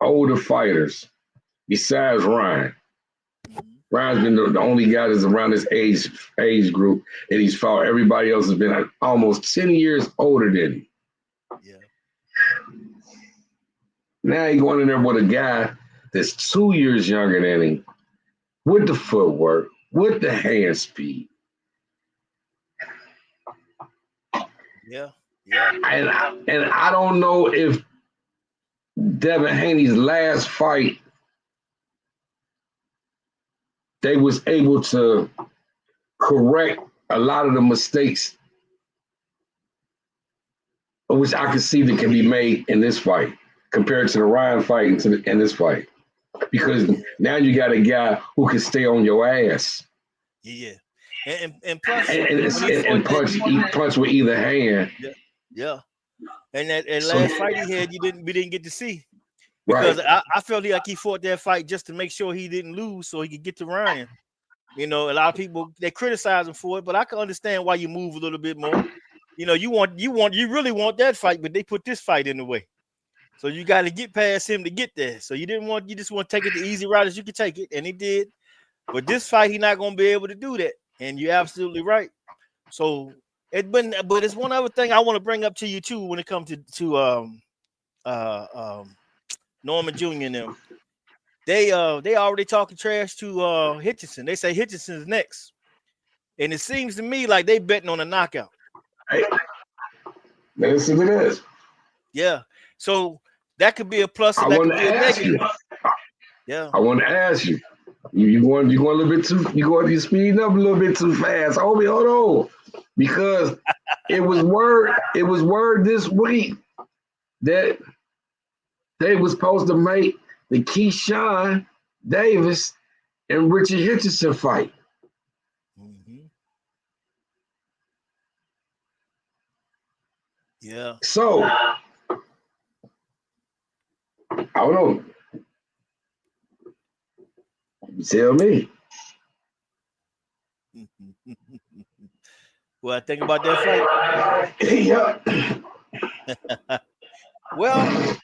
older fighters besides Ryan. Ryan's been the only guy that's around this age group, and he's fought everybody else has been almost 10 years older than him. Yeah. Now he's going in there with a guy that's 2 years younger than him, with the footwork, with the hand speed. Yeah. Yeah. And I don't know if Devin Haney's last fight, they was able to correct a lot of the mistakes, which I can see that can be made in this fight compared to the Ryan fight and this fight. Because now you got a guy who can stay on your ass. Yeah. And plus, and punch with either hand. Yeah. And that last fight he had, we didn't get to see. Because right. I felt like he fought that fight just to make sure he didn't lose so he could get to Ryan. You know, a lot of people, they criticize him for it, but I can understand why you move a little bit more. You know, you really want that fight, but they put this fight in the way. So you got to get past him to get there. So you just want to take it the easy route as you can take it, and he did. But this fight, he's not going to be able to do that. And you're absolutely right. So but it's one other thing I want to bring up to you too when it comes to Norman Jr. and them. They already talking trash to Hitchinson. They say Hitchinson's next. And it seems to me like they betting on a knockout. Hey, listen to this. Yeah. So that could be a plus. I want to ask you. Yeah. I want to ask you. You going a little bit too. You speeding up a little bit too fast. Hold on, because it was word this week that they was supposed to make the Keyshawn Davis and Richard Hitchinson fight. Mm-hmm. Yeah. So I don't know. Tell me. Well, I think about that fight. Yeah. Well,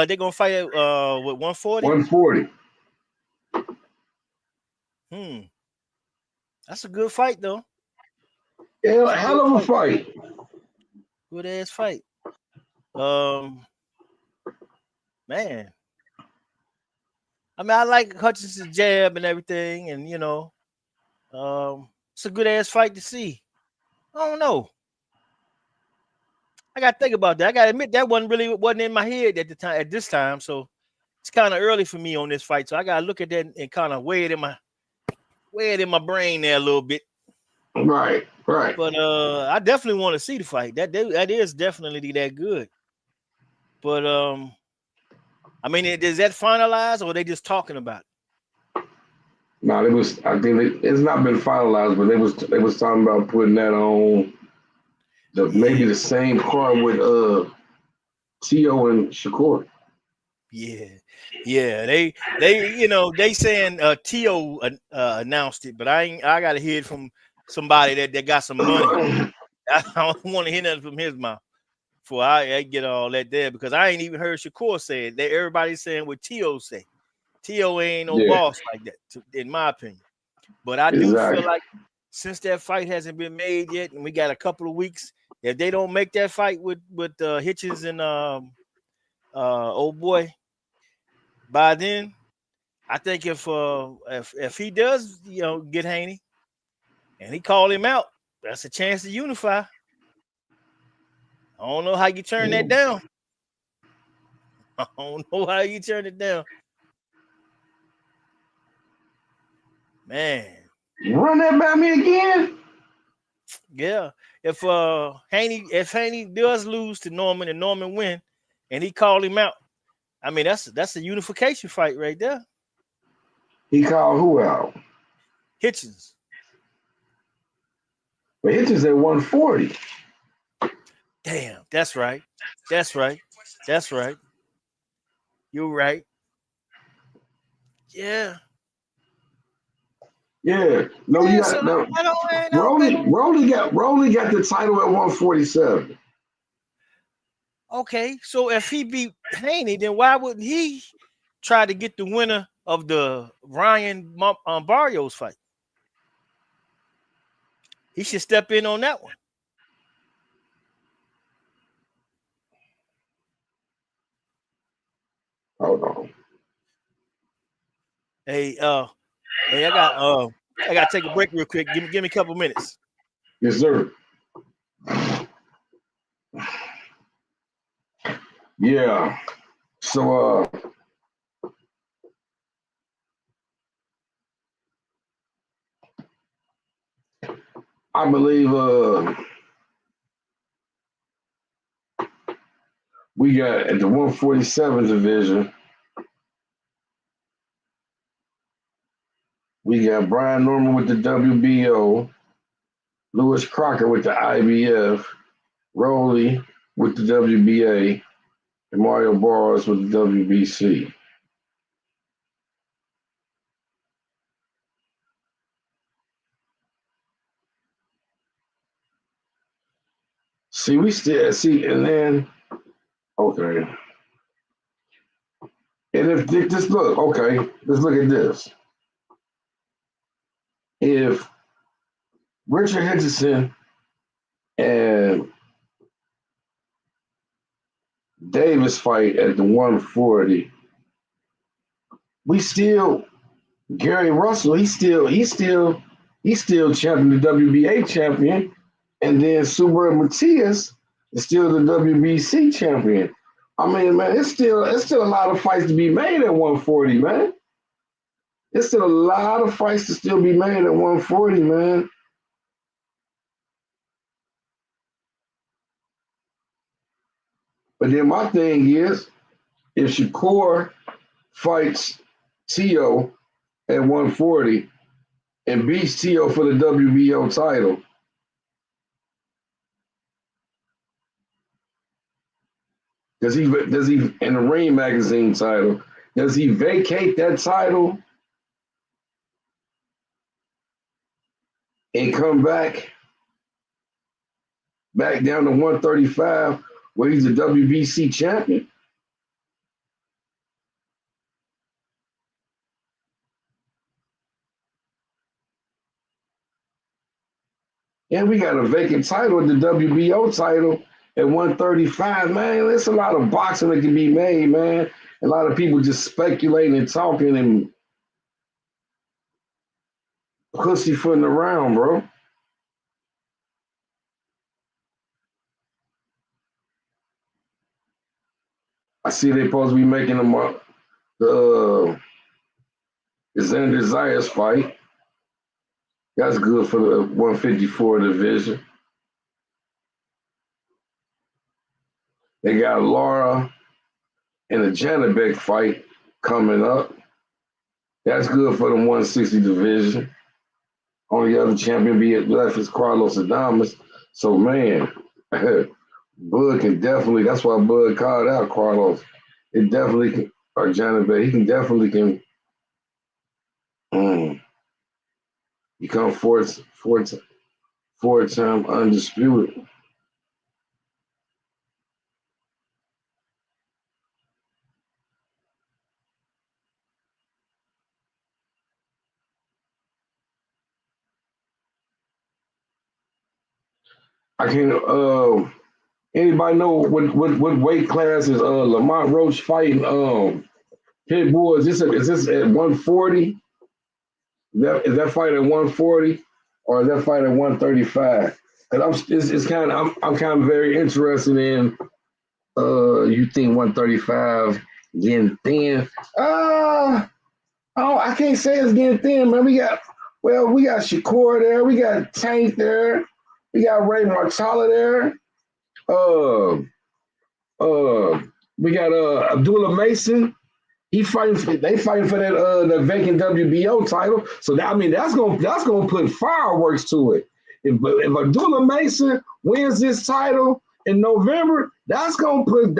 they're gonna fight at what 140? 140. That's a good fight though. Yeah, hell of a fight. Good ass fight. Man. I mean, I like Hutchinson's jab and everything, and you know, it's a good ass fight to see. I don't know. I gotta think about that. I gotta admit that wasn't in my head at this time. So it's kind of early for me on this fight. So I gotta look at that and kind of weigh it in my brain there a little bit. Right. But I definitely want to see the fight. That is definitely that good. But I mean, is that finalized or are they just talking about it? No, I think it's not been finalized, but they was talking about putting that on maybe the same card with Tio and Shakur. Yeah. They they saying Tio announced it, but I gotta hear it from somebody that got some money. I don't want to hear nothing from his mouth before I get all that there, because I ain't even heard Shakur say it. Everybody's saying what Tio say. Tio ain't no boss like that, in my opinion. But I do feel like since that fight hasn't been made yet, and we got a couple of weeks, if they don't make that fight with Hitchens and old boy by then, I think if he does, get Haney and he call him out, that's a chance to unify. I don't know how you turn that down. I don't know how you turn it down. Man. Run that by me again? Yeah. If Haney does lose to Norman and Norman win and he called him out, I mean that's a unification fight right there. He called who out? Hitchens. But Hitchens at 140. Damn, that's right. You're right. Yeah. Yeah. No, Yeah, you so got no. I don't. Rolly got the title at 147. Okay, so if he beat Haney, then why wouldn't he try to get the winner of the Ryan Barrios fight? He should step in on that one. Hold on. Hey, I got to take a break real quick. Give me a couple minutes. Yes, sir. Yeah. So I believe we got at the 147 division, we got Brian Norman with the WBO, Lewis Crocker with the IBF, Rolly with the WBA, and Mario Barros with the WBC. See, and then okay. And if this look, okay, let's look at this. If Richard Henderson and Davis fight at the 140, we still Gary Russell, he's still champion, the WBA champion, and then Super Matias is still the WBC champion. I mean, man, it's still a lot of fights to be made at 140, man. It's still a lot of fights to still be made at 140, man. But then my thing is, if Shakur fights Tio at 140 and beats Tio for the WBO title, does he in the Ring Magazine title, does he vacate that title and come back down to 135 where he's a WBC champion? And we got a vacant title at the WBO title at 135, man. There's a lot of boxing that can be made, man. A lot of people just speculating and talking and pussyfooting around, bro. I see they supposed to be making them the Xander Zayas fight. That's good for the 154 division. They got Laura and the Janabek fight coming up. That's good for the 160 division. Only other champion left is Carlos Adames. So, man, Bud can definitely, that's why Bud called out Carlos. It definitely can, or Janabek, he can definitely become four-time undisputed. I can't. Anybody know what weight class is Lamont Roach fighting? Pitbull. Is this at 140? Is that fight at 140, or is that fight at 135? Because I'm kind of very interested in. You think 135 getting thin? Oh, I can't say it's getting thin, man. We got Shakur there, we got Tank there, we got Ray Martala there. We got Abdullah Mason. They fighting for that vacant WBO title. So that's gonna put fireworks to it. If Abdullah Mason wins this title in November, that's gonna put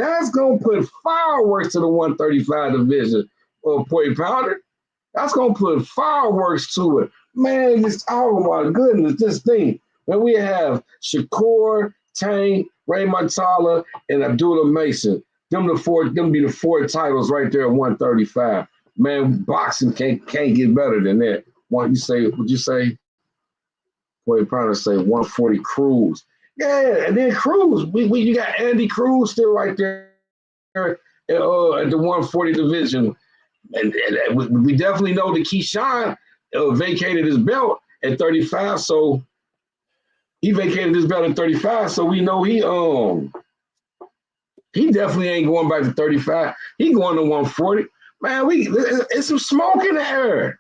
fireworks to the 135 division of Poirier Powder. That's gonna put fireworks to it. Man, this, oh my goodness, this thing. When we have Shakur, Tank, Ray Matala, and Abdullah Mason. Them be the four titles right there at 135. Man, boxing can't get better than that. Would you say? Boy, probably say 140 Cruz. Yeah, and then Cruz. You got Andy Cruz still right there at the 140 division. And we definitely know that Keyshawn vacated his belt at 35. So he vacated his belt at 35. So we know he definitely ain't going back to 35. He going to 140. Man, it's some smoke in the air.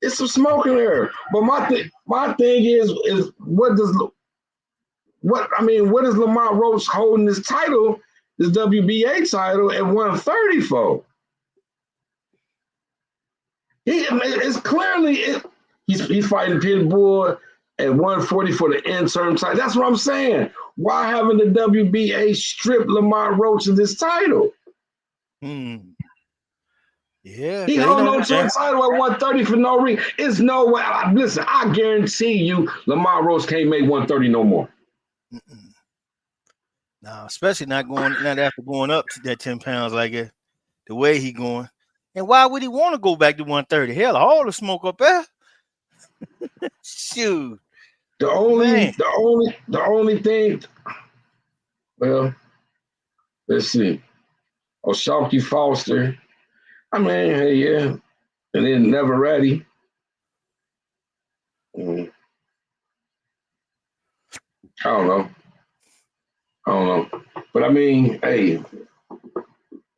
It's some smoke in there. But my thing is what is Lamont Roach holding this title, this WBA title at 130 for? It's clearly he's fighting Pitbull at 140 for the interim title. That's what I'm saying. Why haven't the WBA stripped Lamont Roach of this title? Yeah, he holding on to a title at 130 for no reason. It's no way. Listen, I guarantee you, Lamont Roach can't make 130 no more. No, especially not after going up to that 10 pounds like it, the way he going. And why would he want to go back to 130? Hell, all the smoke up there. Shoot. The only thing. Well, let's see. O'Shaquie Foster. I mean, hey, yeah. And then Never Ready. I don't know. But I mean, hey,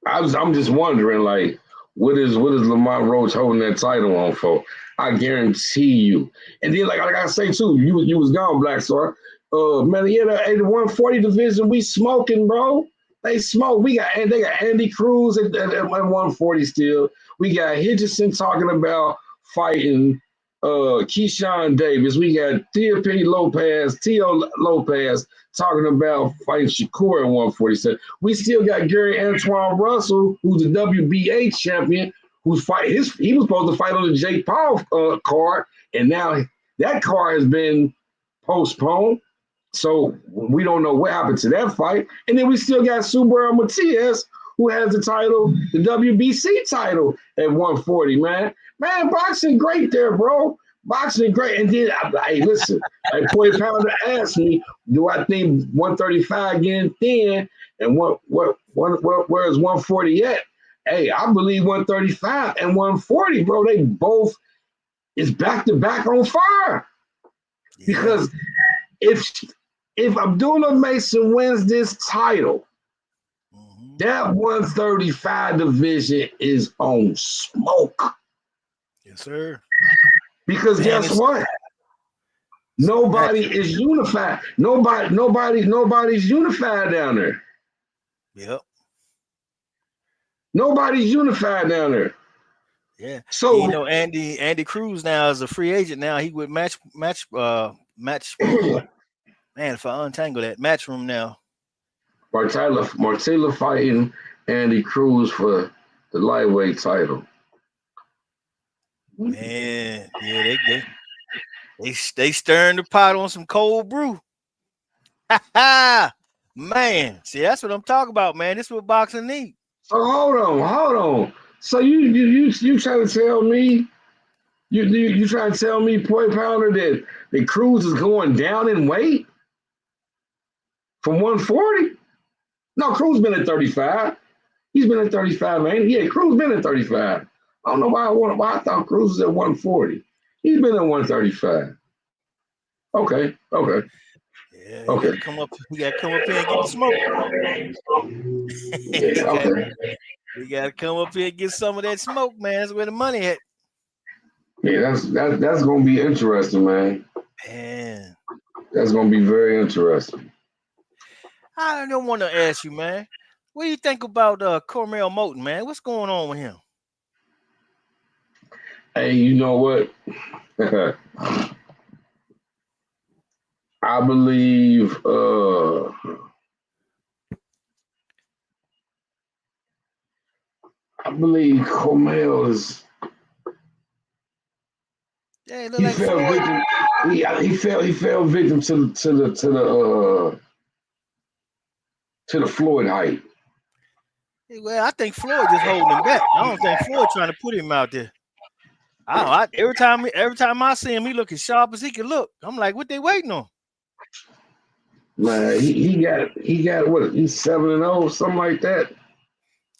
I'm just wondering, like, what is Lamont Roach holding that title on for? I guarantee you. And then, like I say too, you was gone, Black Star. Man, yeah, the 140 division, we smoking, bro. They smoke. They got Andy Cruz at 140 still. We got Hitchison talking about fighting Keyshawn Davis. We got Tio Lopez talking about fighting Shakur at 147. We still got Gary Antoine Russell, who's the WBA champion, who's fighting. He was supposed to fight on the Jake Paul card, and now that card has been postponed. So we don't know what happened to that fight. And then we still got Subriel Matias, who has the title, the WBC title at 140, man. Man, boxing great there, bro. Boxing great. And then, hey, listen, like Poy Pounder asked me, do I think 135 getting thin? And where is 140 at? Hey, I believe 135 and 140, bro. They both is back to back on fire. Yeah. Because if Abdullah Mason wins this title, that 135 division is on smoke. Yes, sir. Because guess what? Nobody is unified. Nobody's unified down there. Yep. Nobody's unified down there. Yeah. So Andy Cruz now is a free agent. Now he would match. Man, if I untangle that Matchroom now. Martella fighting Andy Cruz for the lightweight title. Man, yeah, they stirring the pot on some cold brew. Man, see, that's what I'm talking about, man. This is what boxing needs. So hold on. So you trying to tell me you trying to tell me, Poy Pounder, that Cruz is going down in weight from 140? No, Cruz been at 35. He's been at 35, man. Yeah, Cruz been at 35. I don't know why I thought Cruz was at 140. He's been at 135. Okay. Yeah, okay. You gotta come up here and get the smoke. You gotta come up here and get some of that smoke, man. That's where the money at. Yeah, that's gonna be interesting, man. Man, that's gonna be very interesting. I don't want to ask you, man. What do you think about Cormel Moton, man? What's going on with him? Hey, you know what? I believe Cormel is. Yeah, Yeah, it looked He like fell Floyd. victim. He fell victim to the Floyd hype. Well, I think Floyd just holding him back. I don't think Floyd trying to put him out there. Every time I see him, he looking sharp as he can look. I'm like, what they waiting on? Man, he got what? He's 7-0, something like that.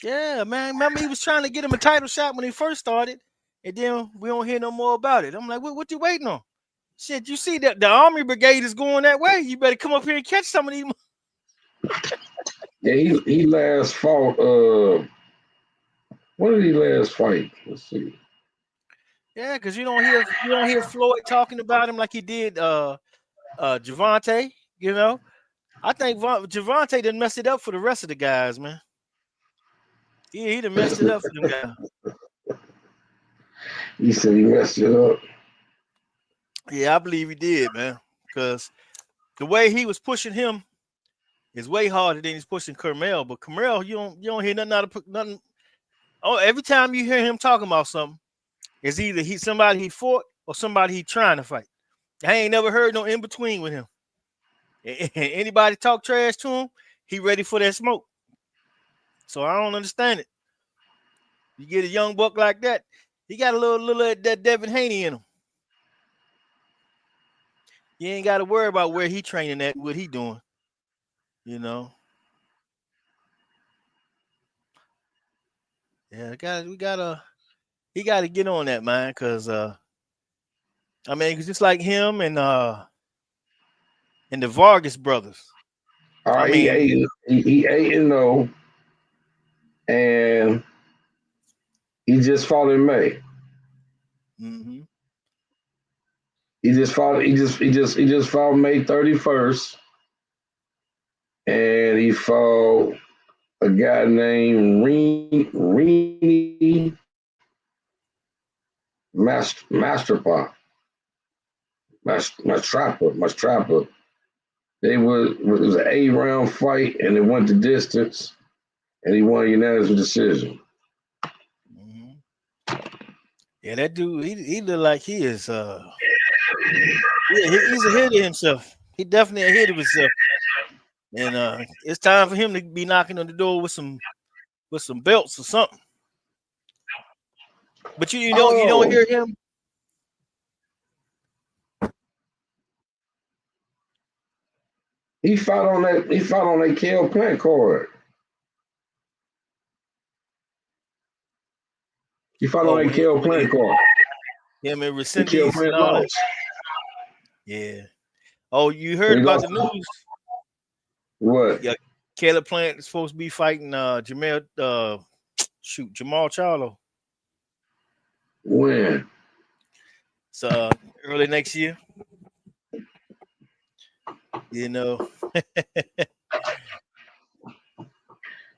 Yeah, man. Remember he was trying to get him a title shot when he first started, and then we don't hear no more about it. I'm like, what you waiting on? Shit, you see that the Army Brigade is going that way. You better come up here and catch some of these. Yeah, he last fought. When did he last fight? Let's see. Yeah, because you don't hear Floyd talking about him like he did Javante. You know, I think Javante done messed it up for the rest of the guys, man. He done messed it up for them guys. He said he messed it up. Yeah, I believe he did, man. Because the way he was pushing him is way harder than he's pushing Carmel. But Carmel, you don't hear nothing out of nothing. Oh, every time you hear him talking about something, it's either somebody he fought or somebody he trying to fight. I ain't never heard no in between with him. Anybody talk trash to him, he ready for that smoke. So I don't understand it. You get a young buck like that, he got a little of that Devin Haney in him. You ain't got to worry about where he training at, what he doing. You know. Yeah, he gotta get on that, man, because I mean, it's just like him and the Vargas brothers. All right, he 8-0, and he just fought in May. Mm-hmm. He just fought May 31st, and he fought a guy named Rini Mastrapa. It was an 8-round fight, and it went the distance, and he won a unanimous decision. Mm-hmm. Yeah, that dude, he look like he is he's ahead of himself. He definitely ahead of himself. And it's time for him to be knocking on the door with some belts or something. But you don't hear him. He fought on that Caleb Plant card. He fought on that Caleb Plant card. Him and Resendez and all that. Yeah. Oh, you heard about the news? What? Yeah, Caleb Plant is supposed to be fighting Jamal Charlo. When? It's early next year. You know.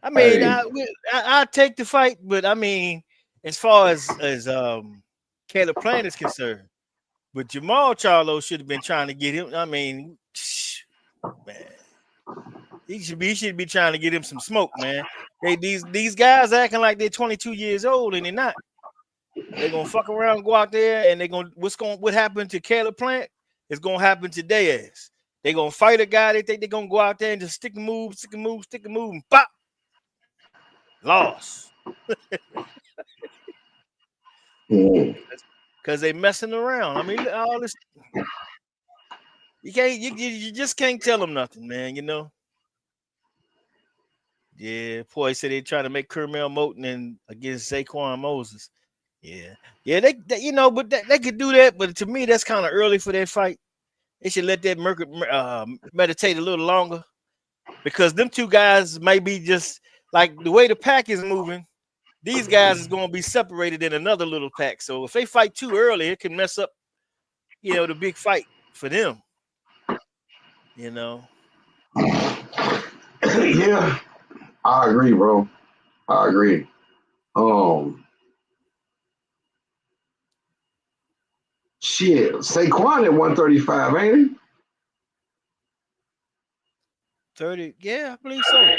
I mean, I take the fight, but I mean, as far as Caleb Plant is concerned, but Jamal Charlo should have been trying to get him. I mean, man, he should be trying to get him some smoke, man. These guys acting like they're 22 years old and they're not. They're gonna fuck around, and go out there, and what happened to Caleb Plant is gonna happen to their ass. They're gonna fight a guy. They think they're gonna go out there and just stick and move, and pop. Lost. Because they messing around. I mean, all this. You just can't tell them nothing, man. You know. Yeah, boy said they trying to make Carmel Moten against Zaquan Moses. Yeah, they but they could do that. But to me, that's kind of early for that fight. They should let that meditate a little longer, because them two guys may be just like the way the pack is moving. These guys is going to be separated in another little pack. So if they fight too early, it can mess up, the big fight for them. Yeah, I agree, bro. I agree. Shit, Saquon at 135, ain't he? 30, yeah, I believe so.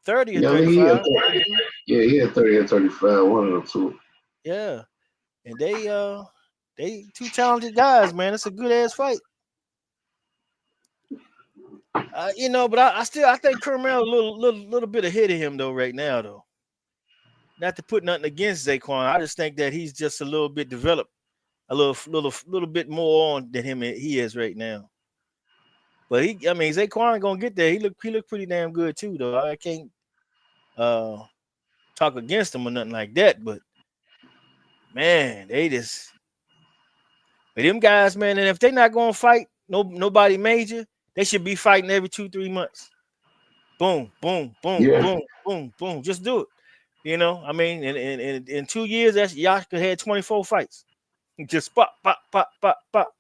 30 or yeah, 35. He had 30 and 35, one of the two. Yeah. And they two talented guys, man. It's a good ass fight. But I think Carmel a little bit ahead of him though right now though. Not to put nothing against Zaquan, I just think that he's just a little bit developed, a little bit more on than he is right now. But Zaquan gonna get there. He look pretty damn good too though. I can't talk against him or nothing like that, but man, but them guys, man, and if they're not gonna fight nobody major, they should be fighting every 2-3 months. Boom, boom, boom, boom, boom, boom. Just do it. In 2 years, y'all could have 24 fights. Just pop, pop, pop, pop, pop.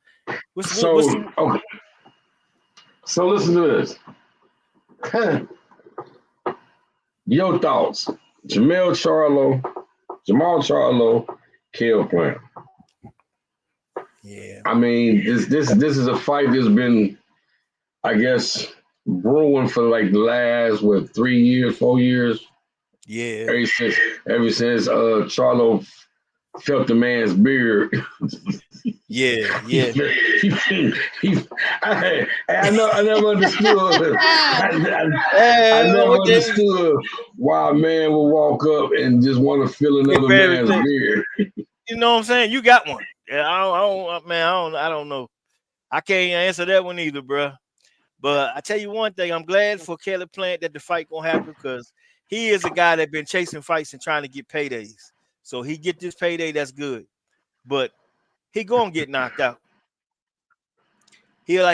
So listen to this. Your thoughts. Jamal Charlo, Caleb Plant. Yeah. This is a fight that's been, I guess, brewing for like the last 3 years, 4 years. Yeah. Ever since Charlo felt the man's beard. Yeah. I never understood. I never understood why a man would walk up and just want to feel another man's beard. You know what I'm saying? You got one. Yeah, I don't know. I can't answer that one either, bro. But I tell you one thing, I'm glad for Caleb Plant that the fight gonna happen because he is a guy that been chasing fights and trying to get paydays. So he get this payday, that's good. But he gonna get knocked out. He'll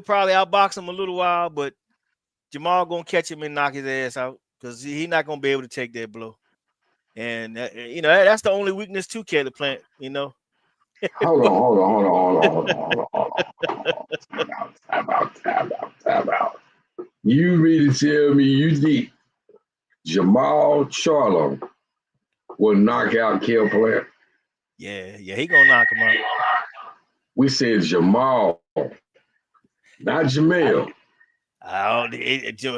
probably outbox him a little while, but Jamal gonna catch him and knock his ass out because he's not gonna be able to take that blow. And that's the only weakness to Caleb Plant. Hold on. Time out. You really tell me you think Jamal Charlo will knock out Caleb Plant? Yeah, he gonna knock him out. We said Jamal, not Jamel.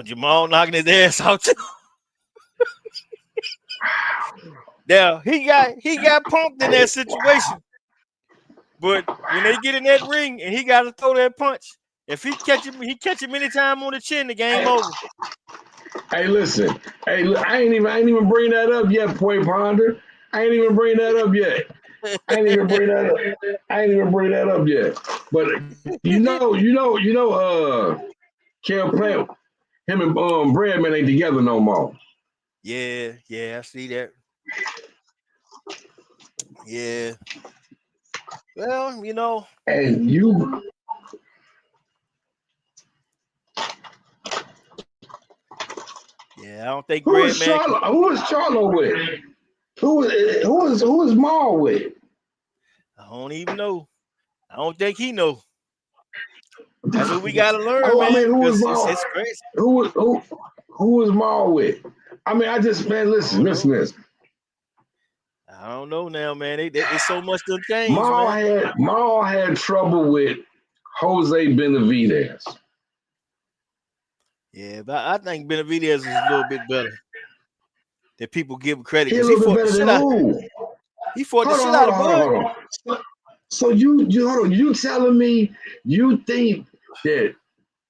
Jamal knocking his ass out too. Now he got punked in that situation. But when they get in that ring and he got to throw that punch, if he catch him anytime on the chin, the game over. Hey, listen. Hey, I ain't even bring that up yet, Point Ponder. I ain't even bring that up yet. But Caleb Plant, him and Breadman ain't together no more. Yeah, I see that. Yeah. Well, and you. Yeah, I don't think who is Charlo with? Who is Maul with? I don't even know. I don't think he know. That's what we gotta learn, man. Who is Maul? It's crazy. Who is Maul with? Listen. I don't know now, man. It's so much to change. Maul had trouble with Jose Benavidez. Yeah, but I think Benavidez is a little bit better than people give him credit. He fought the shit out of Bud. So you telling me you think that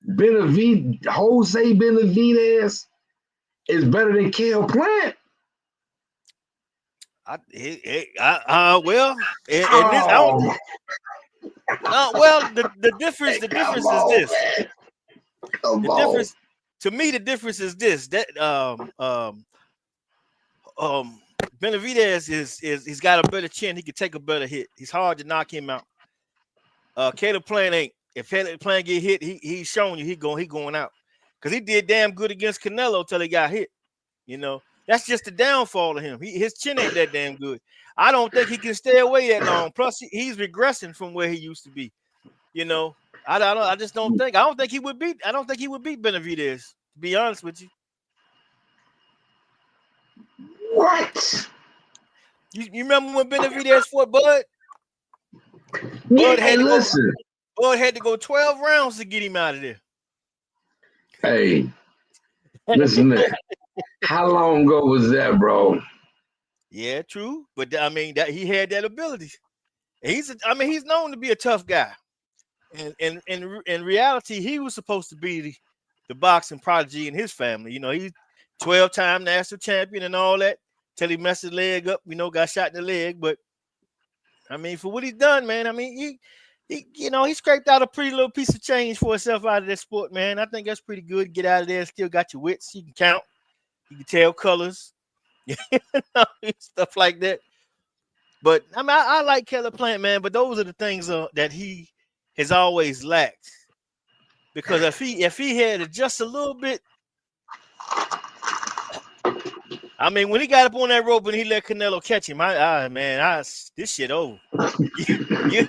Jose Benavidez is better than Caleb Plant? The difference is this. The difference is this. That Benavidez he's got a better chin. He can take a better hit. He's hard to knock him out. Caleb Plant ain't. If Caleb Plant get hit, he's showing you he going out because he did damn good against Canelo till he got hit. That's just the downfall of him. His chin ain't that damn good. I don't think he can stay away that long. Plus, he's regressing from where he used to be. I just don't think. I don't think he would beat Benavidez. To be honest with you. What? You remember when Benavidez fought Bud? Bud had to go 12 rounds to get him out of there. Hey, listen. How long ago was that, bro? Yeah, true. But I mean, that he had that ability. He's known to be a tough guy. And in reality, he was supposed to be the boxing prodigy in his family. You know, he's 12-time national champion and all that. Till he messed his leg up, got shot in the leg. But I mean, for what he's done, man, I mean, he scraped out a pretty little piece of change for himself out of that sport, man. I think that's pretty good. Get out of there, still got your wits. You can count, you can tell colors, stuff like that. But I mean, I like Caleb Plant, man. But those are the things that he has always lacked. Because if he had just a little bit, I mean, when he got up on that rope and he let Canelo catch him, this shit over. you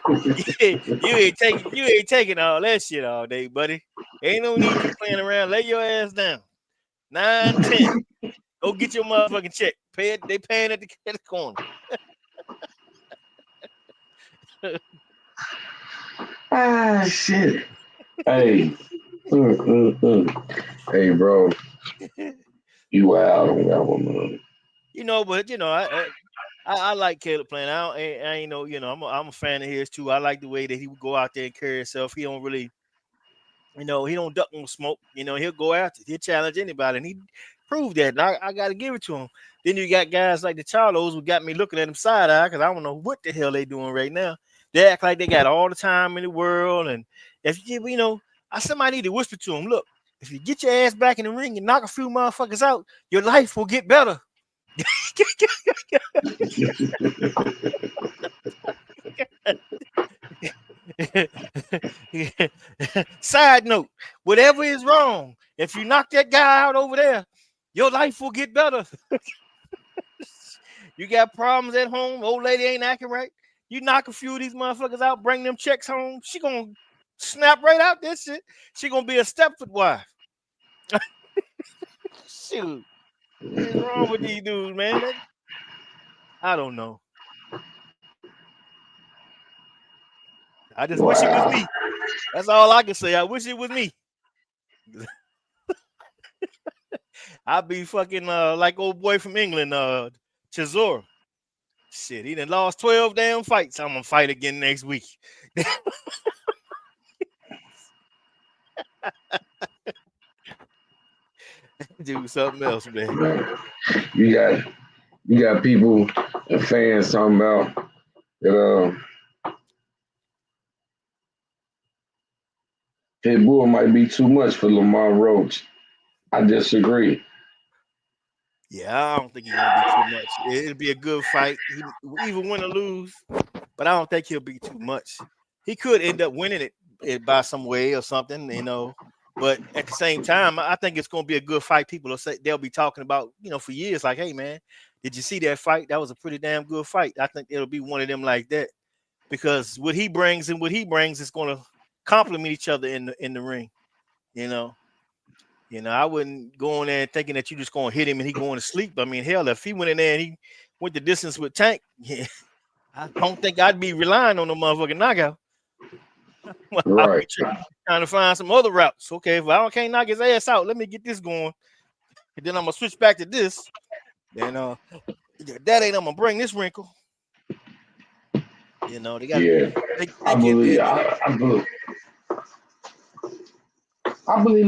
ain't taking all that shit all day, buddy. Ain't no need to playing around. Lay your ass down. 9-10. Go get your motherfucking check. They paying at the corner. Shit. Hey. Hey, bro. You wild on that one, man. I like Caleb Plant. I ain't know, I'm a fan of his too. I like the way that he would go out there and carry himself. He don't really, he don't duck no smoke. He'll go after. He'll challenge anybody, and he proved that. And I got to give it to him. Then you got guys like the Charlos who got me looking at him side eye because I don't know what the hell they doing right now. They act like they got all the time in the world, and if somebody need to whisper to him, look, if you get your ass back in the ring and knock a few motherfuckers out, your life will get better. Side note, whatever is wrong, if you knock that guy out over there, your life will get better. You got problems at home, old lady ain't acting right. You knock a few of these motherfuckers out, bring them checks home, she gonna snap right out this shit. She gonna be a Stepford wife. Shoot. What's wrong with these dudes, man? I don't know. I just wish it was me. That's all I can say. I wish it was me. I'd be fucking like old boy from England, Chisora. Shit, he done lost 12 damn fights. I'm gonna fight again next week. Do something else, man. You got people and fans talking about that Pitbull might be too much for Lamar Roach. I disagree. Yeah, I don't think he's gonna be too much. It'll be a good fight. He even win or lose, but I don't think he'll be too much. He could end up winning it by some way or something, But at the same time, I think it's gonna be a good fight. People will say they'll be talking about, for years, like, hey man, did you see that fight? That was a pretty damn good fight. I think it'll be one of them like that. Because what he brings is gonna complement each other in the ring, I wouldn't go in there thinking that you just gonna hit him and he going to sleep. I mean, hell, if he went in there and he went the distance with Tank, I don't think I'd be relying on the motherfucking knockout. Right. I'd be trying to find some other routes. Okay, if I can't knock his ass out, let me get this going. And then I'm gonna switch back to this. And that ain't I'm gonna bring this wrinkle. They got. Yeah, I believe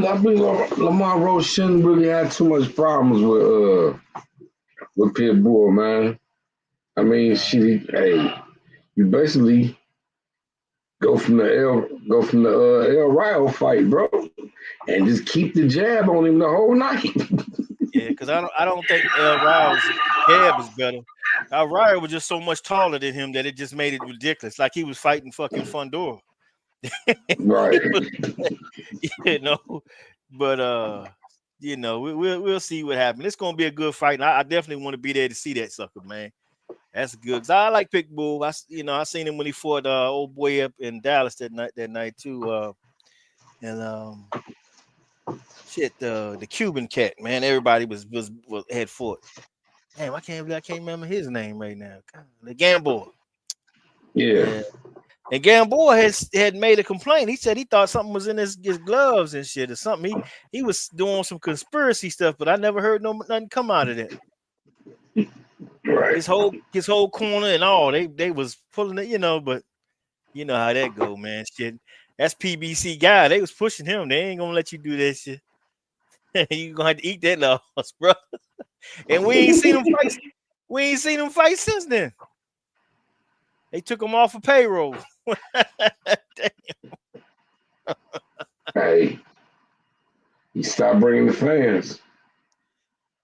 Lamar Roach shouldn't really have too much problems with Pitbull, man. I mean, you basically go from the El Rio fight, bro, and just keep the jab on him the whole night. Yeah, because I don't think El Rio's jab is better. El Rio was just so much taller than him that it just made it ridiculous. Like he was fighting fucking Fundora. Right. But we'll see what happens. It's gonna be a good fight, and I definitely want to be there to see that sucker, man. That's good. Cause I like Pitbull. I seen him when he fought old boy up in Dallas that night too. The Cuban cat, man. Everybody had fought. Damn, I can't remember his name right now. God, the Gamboa. Yeah. And Gamboa had made a complaint. He said he thought something was in his gloves and shit or something. He was doing some conspiracy stuff, but I never heard nothing come out of that. Right. his whole corner and all. They was pulling it, you know, but you know how that go, man. Shit. That's PBC guy. They was pushing him. They ain't gonna let you do that shit. You gonna have to eat that loss, bro. And we ain't seen him fight. We ain't seen him fight since then. They took him off of payroll. Hey, he stopped bringing the fans.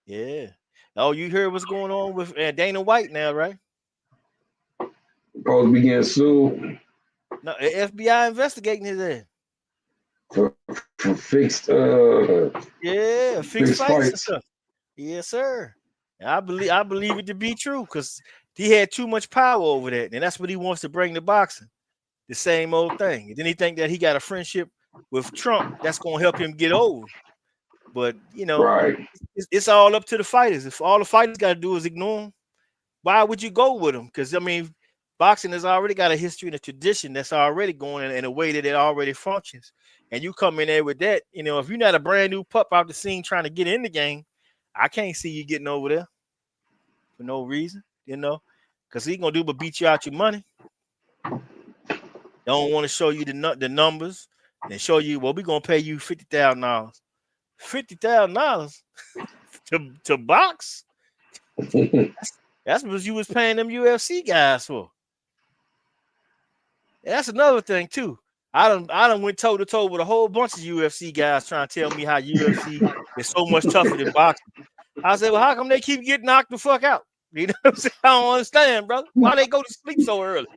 Yeah. Oh, you heard what's going on with Dana White now, right? Supposed to be getting sued. No, the FBI investigating his ass. For fixed Fixed fights and stuff. Yes, sir. And I believe it to be true because he had too much power over that, and that's what he wants to bring to boxing. The same old thing. And then he think that he got a friendship with Trump that's gonna help him get over. But you know, right. It's all up to the fighters. If all the fighters got to do is ignore him, why would you go with him? Because I mean, boxing has already got a history and a tradition that's already going in a way that it already functions. And you come in there with that, you know, if you're not a brand new pup out the scene trying to get in the game, I can't see you getting over there for no reason, you know, because he's gonna do but beat you out your money. Don't want to show you the numbers and show you, well, we're gonna pay you $50,000. $50,000 to box. That's what you was paying them UFC guys for. And that's another thing too. I done went toe to toe with a whole bunch of UFC guys trying to tell me how UFC is so much tougher than boxing. I said, well, how come they keep getting knocked the fuck out? You know what I'm saying? I don't understand, brother. Why they go to sleep so early?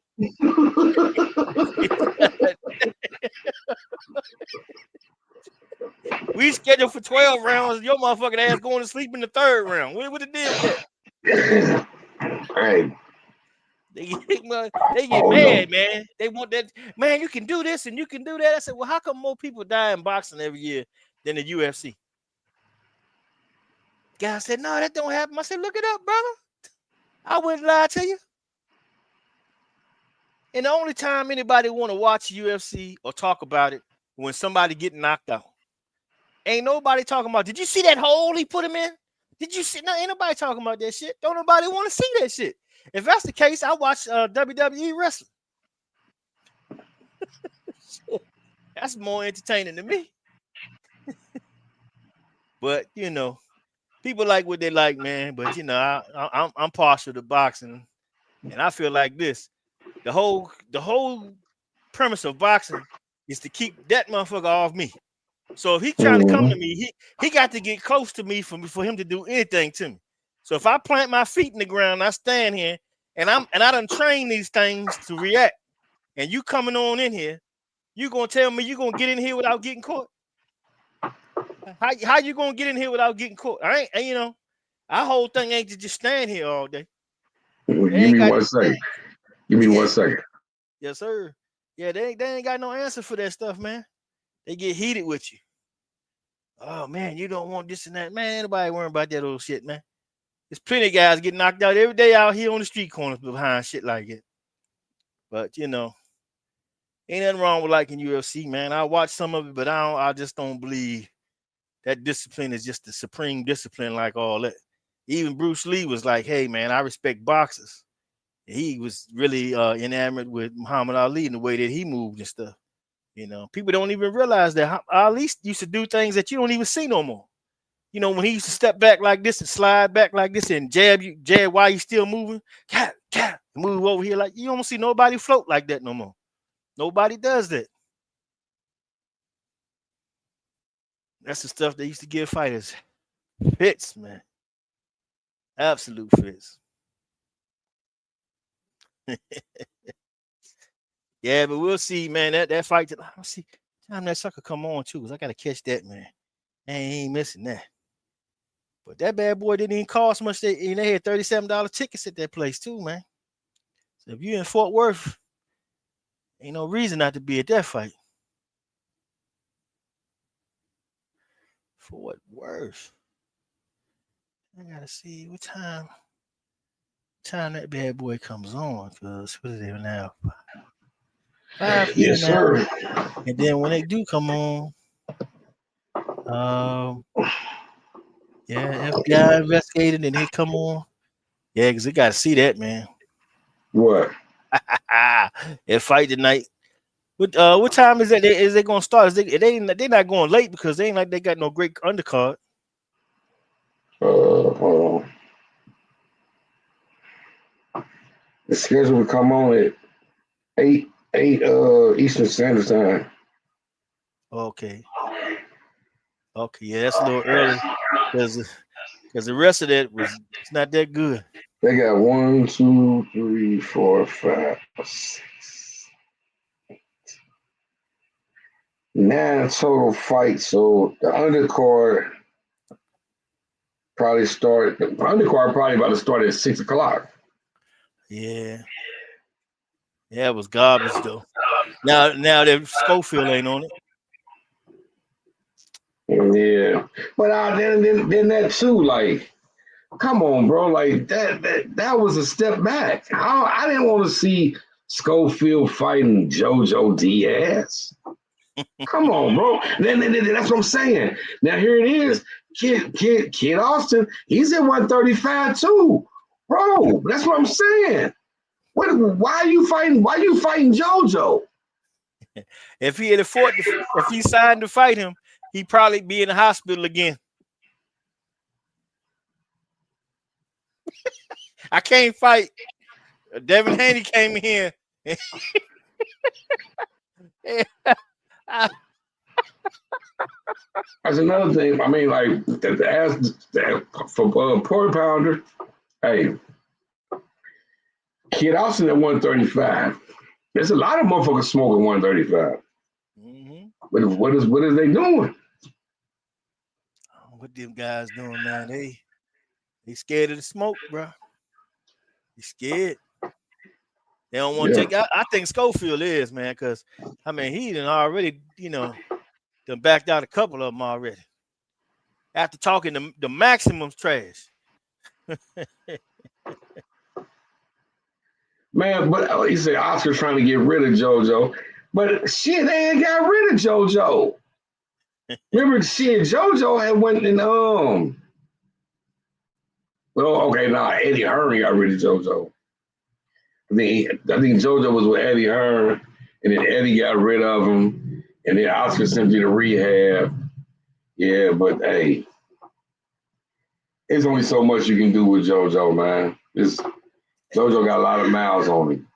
We scheduled for 12 rounds. Your motherfucking ass going to sleep in the third round. What the deal with that? Hey. They get mad, man. They want that. Man, you can do this and you can do that. I said, well, how come more people die in boxing every year than the UFC? Guy said, no, that don't happen. I said, look it up, brother. I wouldn't lie to you. And the only time anybody want to watch UFC or talk about it when somebody get knocked out. Ain't nobody talking about, did you see that hole he put him in? Did you see? No, ain't nobody talking about that shit. Don't nobody want to see that shit. If that's the case, I watch WWE wrestling. That's more entertaining to me. But you know, people like what they like, man. But you know, I'm partial to boxing, and I feel like this: the whole premise of boxing is to keep that motherfucker off me. So if he trying to come to me, he got to get close to me for him to do anything to me. So if I plant my feet in the ground, I stand here, and I done train these things to react, and you coming on in here, you gonna tell me you gonna get in here without getting caught? How you gonna get in here without getting caught? I ain't, you know, our whole thing ain't to just stand here all day. Give me 1 second. Give me 1 second. Yes, sir. Yeah, they ain't got no answer for that stuff, man. They get heated with you. Oh man, you don't want this and that. Man, ain't nobody worrying about that old shit, man. There's plenty of guys getting knocked out every day out here on the street corners behind shit like it. But you know, ain't nothing wrong with liking UFC, man. I watch some of it, but I just don't believe that discipline is just the supreme discipline like all that. Even Bruce Lee was like, hey man, I respect boxers. He was really enamored with Muhammad Ali and the way that he moved and stuff. You know, people don't even realize that Ali used to do things that you don't even see no more. You know, when he used to step back like this and slide back like this and jab while he's still moving, move over here, like you don't see nobody float like that no more. Nobody does that. That's the stuff they used to give fighters fits, man. Absolute fits. Yeah, but we'll see, man. That fight, let's see. Time that sucker come on too, because I gotta catch that, man. I ain't missing that. But that bad boy didn't even cost much. They had $37 tickets at that place too, man. So if you're in Fort Worth, ain't no reason not to be at that fight. Fort Worth. I gotta see what time that bad boy comes on, because what is it now? 5 p.m. Yes, sir. And then when they do come on, yeah, FBI investigated and they come on. Yeah, because they got to see that, man. What? That fight tonight. What time is that? Is they gonna start? They not going late because they ain't like they got no great undercard. Hold on. The schedule will come on at 8 Eastern Standard Time. Okay, yeah, that's a little early because the rest of that it's not that good. They got 1, 2, 3, 4, 5, 6, 9 total fights. So the undercard probably about to start at 6 o'clock. Yeah, it was garbage though. Now that Schofield ain't on it. Yeah, but then that too, like, come on, bro, like that was a step back. I didn't want to see Schofield fighting JoJo Diaz. Come on, bro. Then that's what I'm saying. Now here it is, Kid Austin. He's at 135 too, bro. That's what I'm saying. Why are you fighting? Why are you fighting JoJo? If he had fought, if he signed to fight him, he'd probably be in the hospital again. I can't fight. Devin Haney came in here. That's another thing. I mean, like for Porter Pounder, hey, Kid Austin at 135. There's a lot of motherfuckers smoking 135. Mm-hmm. What is they doing? What them guys doing, man? They scared of the smoke, bro. They scared. They don't want to take. I think Schofield is, man, because I mean he done already, done backed out a couple of them already. After talking the maximum's trash. Man, but he said Oscar's trying to get rid of JoJo, but shit, they ain't got rid of JoJo. Remember, shit, JoJo had went and Well, okay, Eddie Hearn got rid of JoJo. I think JoJo was with Eddie Hearn, and then Eddie got rid of him, and then Oscar sent you to rehab. Yeah, but hey, there's only so much you can do with JoJo, man. JoJo got a lot of miles on him.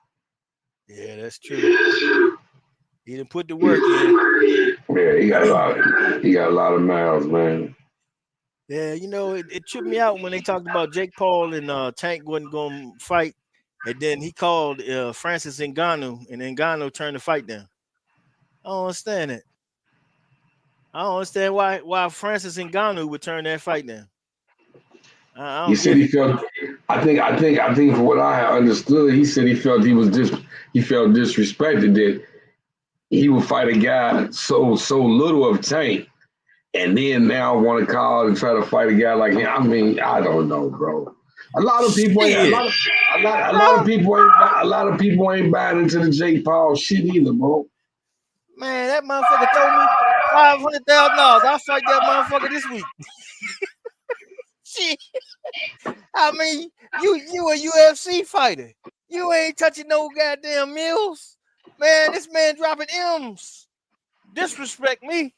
Yeah, that's true. He didn't put the work in. Yeah, he got a lot of miles, man. Yeah, it tripped me out when they talked about Jake Paul and Tank wasn't going to fight, and then he called Francis Ngannou, and Ngannou turned the fight down. I don't understand it. I don't understand why Francis Ngannou would turn that fight down. He said he felt. I think from what I understood, he said he felt disrespected that he would fight a guy so little of Tank, and then now want to call and try to fight a guy like him. I mean, I don't know, bro. A lot of people ain't buying into the Jake Paul shit either, bro. Man, that motherfucker told me $500,000. I'll fight that motherfucker this week. Shit. I mean, you a UFC fighter. You ain't touching no goddamn meals. Man, this man dropping M's. Disrespect me.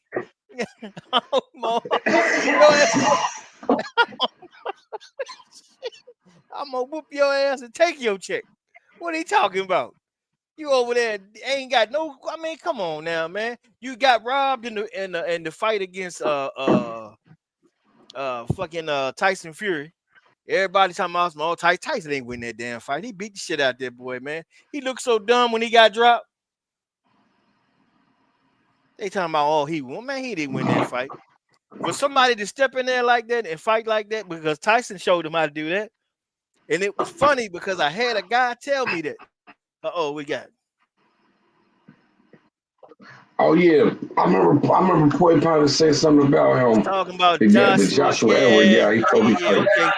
I'm gonna whoop your ass and take your check. What are you talking about? You over there ain't got no. I mean, come on now, man. You got robbed in the fight against fucking Tyson Fury. Everybody talking about Tyson ain't win that damn fight. He beat the shit out that boy, man. He looked so dumb when he got dropped. They talking about he won, man. He didn't win that fight. For somebody to step in there like that and fight like that, because Tyson showed him how to do that. And it was funny because I had a guy tell me that. We got it. Oh yeah, I remember Porter Pounder say something about him. Talking about Joshua Edwards. Yeah, he told me. Okay.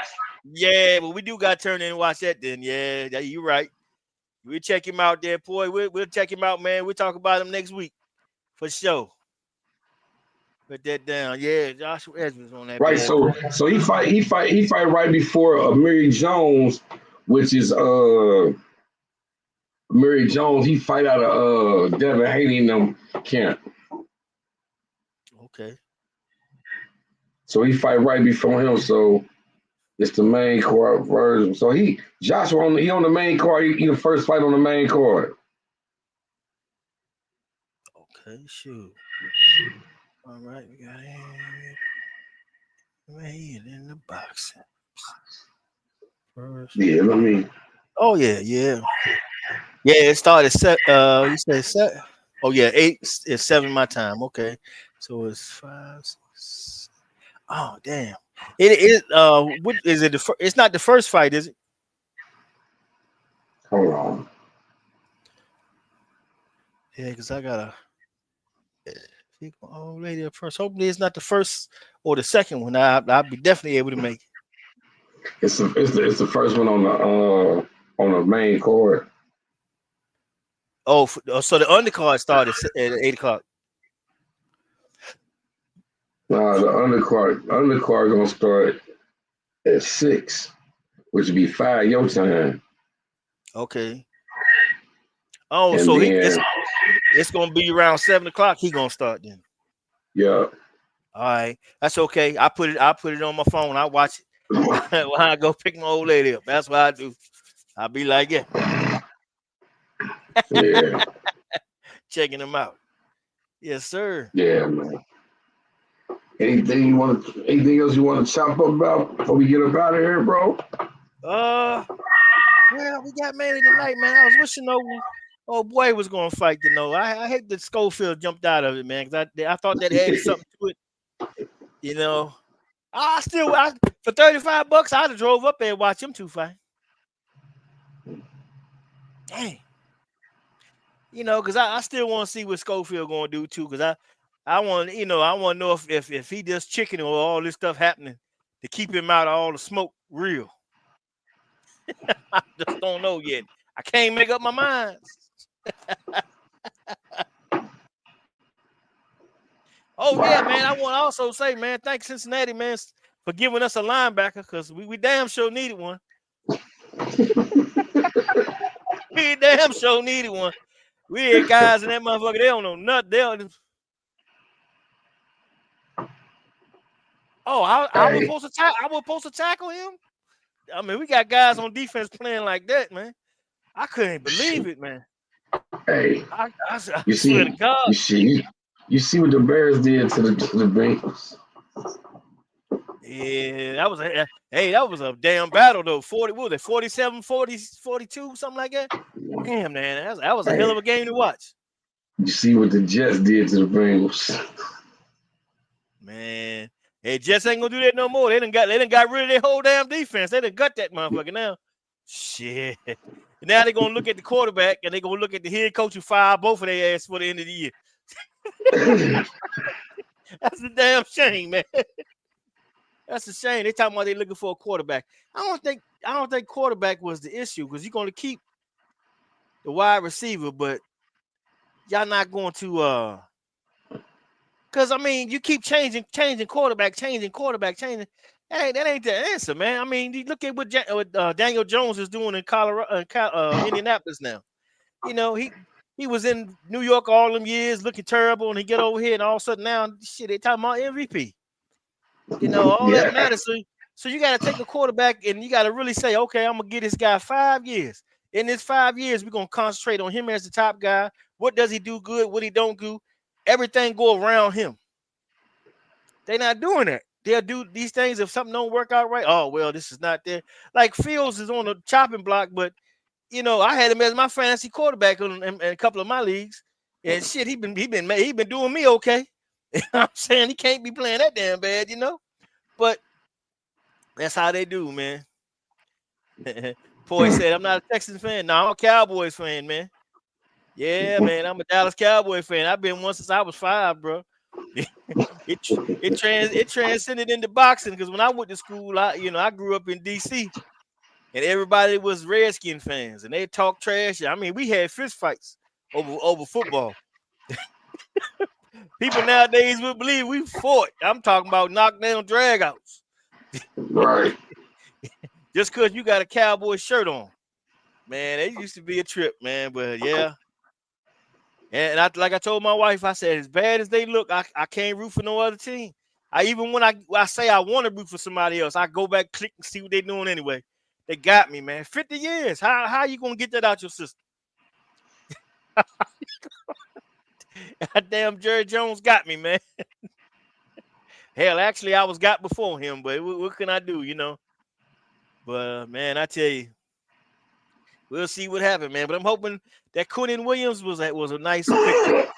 Yeah, but we do got to turn in and watch that then. Yeah, you're right. We'll check him out there, boy. We'll check him out, man. We'll talk about him next week for sure. Put that down. Yeah, Joshua Edmonds on that Right. bad boy. So he fight right before Mary Jones, which is Mary Jones. He fight out of Devin Haney and them camp. Okay. So he fight right before him. So it's the main card version. So Joshua on the main card. He the first fight on the main card. Okay, shoot. All right, we got him in the boxing. First. Yeah, let me. Oh yeah. Yeah, it started set. You said set. Oh yeah, 8 it's 7 my time. Okay, so it's 5, 6. Oh damn! It is. What is it? It's not the first fight, is it? Hold on. Yeah, because I gotta pick my old lady up first. Hopefully, it's not the first or the second one. I'll be definitely able to make it. It's the first one on the main card. Oh, so the undercard started at 8 o'clock. Nah, the undercard gonna start at 6, which would be 5 your time. Okay. Oh, And so then, it's gonna be around 7 o'clock. He gonna start then. yeah. All right, that's okay. I put it on my phone. I watch it when I go pick my old lady up. That's what I do. I'll be like, yeah, Yeah. checking them out. Yes, sir. Yeah, man. Anything else you want to chop up about before we get up out of here, bro? Well, we got Manny tonight, man. I was wishing old boy was gonna fight I hate that Schofield jumped out of it, man, because I thought that added something to it. I for $35, I'd have drove up there and watched them two fight. Dang. Because I still want to see what Schofield gonna do too, because I want to know if he does chicken or all this stuff happening to keep him out of all the smoke real. I just don't know yet. I can't make up my mind. Oh yeah, man. I want to also say, man, thanks Cincinnati, man, for giving us a linebacker, because we damn sure needed one. We damn sure needed one. We had guys in that motherfucker, they don't know nothing. I was supposed to tackle him. I mean, we got guys on defense playing like that, man. I couldn't believe it, man. Hey, I swear to God. You see what the Bears did to the Bengals. Yeah, that was a damn battle though. 47, 40, 42, something like that. Damn, man, that was a hell of a game to watch. You see what the Jets did to the Bengals. Man, hey, Jets ain't gonna do that no more. They done got rid of their whole damn defense. They done got that motherfucker now. Shit. Now they're gonna look at the quarterback and they're gonna look at the head coach who fired both of their ass for the end of the year. That's a damn shame, man. That's a shame. They talking about they looking for a quarterback. I don't think quarterback was the issue, because you're going to keep the wide receiver, but y'all not going to because I mean you keep changing quarterback, changing. That ain't the answer, man. I mean, you look at what Daniel Jones is doing in Indianapolis now. He was in New York all them years looking terrible, and he get over here and all of a sudden now shit they talking about MVP. All that matters. So you got to take a quarterback and you got to really say, okay, I'm gonna give this guy 5 years. In this 5 years, we're gonna concentrate on him as the top guy. What does he do good? What he don't do? Everything go around him. They're not doing that. They'll do these things if something don't work out right. Oh well, this is not there. Like Fields is on the chopping block, but I had him as my fantasy quarterback in a couple of my leagues, and shit, he been doing me okay. I'm saying he can't be playing that damn bad, but that's how they do, man. Poy said, I'm not a Texans fan. No, I'm a Cowboys fan, man. Yeah, man, I'm a Dallas Cowboy fan. I've been one since I was 5, bro. It transcended into boxing, because when I went to school, I grew up in DC, and everybody was Redskin fans, and they talk trash. I mean, we had fist fights over football. People nowadays would believe we fought. I'm talking about knockdown dragouts. Right. Just because you got a Cowboy shirt on. Man, it used to be a trip, man. But yeah. And like I told my wife, I said, as bad as they look, I can't root for no other team. When I say I want to root for somebody else, I go back, click, and see what they're doing anyway. They got me, man. 50 years. How you gonna get that out your system? Damn, Jerry Jones got me, man. Hell, actually, I was got before him, but what can I do, you know? But man, I tell you, we'll see what happens, man. But I'm hoping that Quinnen Williams was a nice pick.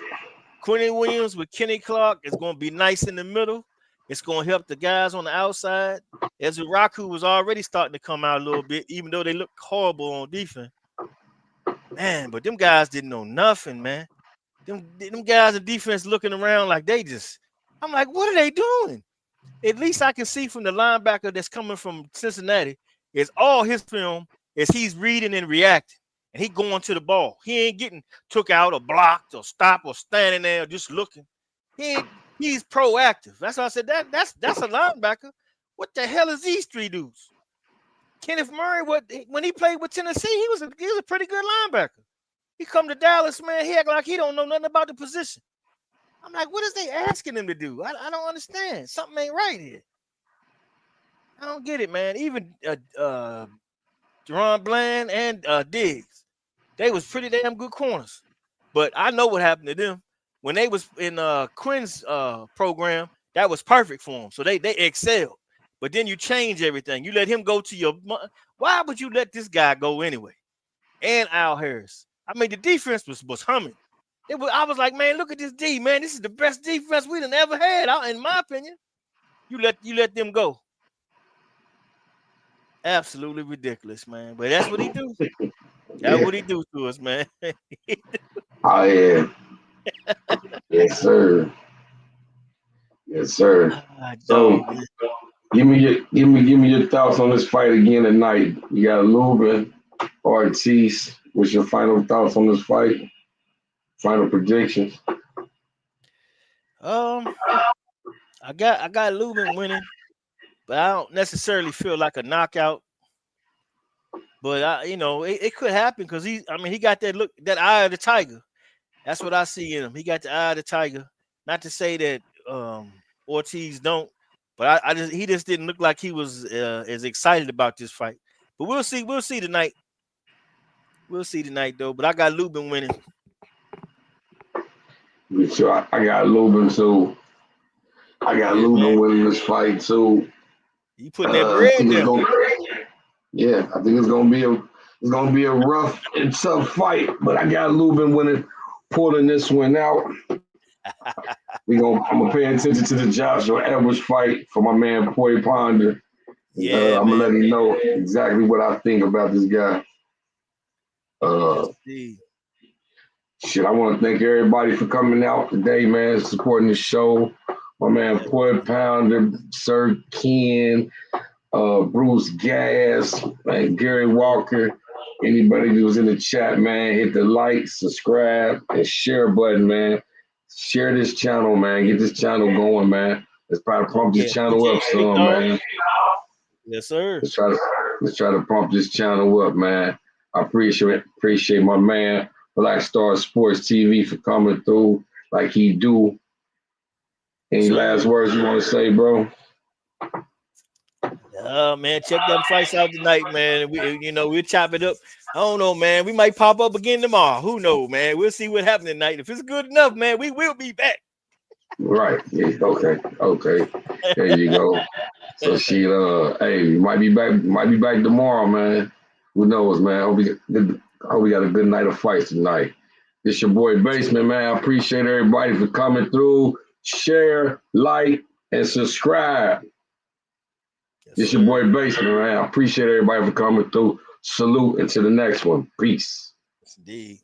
Quinnen Williams with Kenny Clark is going to be nice in the middle. It's going to help the guys on the outside. Ezuraku was already starting to come out a little bit, even though they look horrible on defense. Man, but them guys didn't know nothing, man. Them guys in defense looking around like they just, I'm like, what are they doing? At least I can see from the linebacker that's coming from Cincinnati is all his film is he's reading and reacting, and he going to the ball. He ain't getting took out or blocked or stopped or standing there just looking. He's proactive. That's why I said that's a linebacker. What the hell is these three dudes? Kenneth Murray, when he played with Tennessee, he was a pretty good linebacker. He come to Dallas, man. He act like he don't know nothing about the position. I'm like, what is they asking him to do? I don't understand. Something ain't right here. I don't get it, man. Even Deron Bland and Diggs, they was pretty damn good corners. But I know what happened to them. When they was in Quinn's program, that was perfect for them. So they excelled. But then you change everything. You let him go to your – why would you let this guy go anyway? And Al Harris. I mean, the defense was humming. I was like, man, look at this D, man. This is the best defense we done ever had, in my opinion. You let them go. Absolutely ridiculous, man. But that's what he do. That's what he do to us, man. Oh yeah. Yes, sir. Yes, sir. So give me your thoughts on this fight again tonight. You got Lubin, Ortiz. What's your final thoughts on this fight? Final predictions. I got Lubin winning, but I don't necessarily feel like a knockout. But it could happen because he got that eye of the tiger. That's what I see in him. He got the eye of the tiger. Not to say that Ortiz don't, but he just didn't look like he was as excited about this fight. But we'll see. We'll see tonight. We'll see tonight though. But I got Lubin winning. Sure, I got Lubin too. I got Lubin winning this fight too. You putting that bread down? Yeah, I think it's gonna be a rough and tough fight, but I got Lubin winning, pulling this one out. I'm gonna pay attention to the Joshua Edwards fight for my man Poy Ponder. Yeah, I'm gonna let him know exactly what I think about this guy. Shit, I want to thank everybody for coming out today, man, supporting the show. My man Poy Ponder, Sir Ken, Bruce Gas, man, Gary Walker, anybody who was in the chat, man, hit the like, subscribe, and share button, man. Share this channel, man. Get this channel going, man. Let's try to pump this channel up some, man. Yes, sir. Let's try to pump this channel up, man. I appreciate my man Black Star Sports TV for coming through like he do. Any last words you want to say, bro? Man, check them fights out tonight, man. We'll chop it up. I don't know, man. We might pop up again tomorrow. Who knows, man? We'll see what happens tonight. If it's good enough, man, we will be back. Right. Yeah. Okay. There you go. So hey, we might be back tomorrow, man. Who knows, man? I hope we got a good night of fights tonight. It's your boy Basement, man. I appreciate everybody for coming through. Share, like, and subscribe. It's your boy Basement, man. I appreciate everybody for coming through. Salute, and to the next one. Peace. Yes, indeed.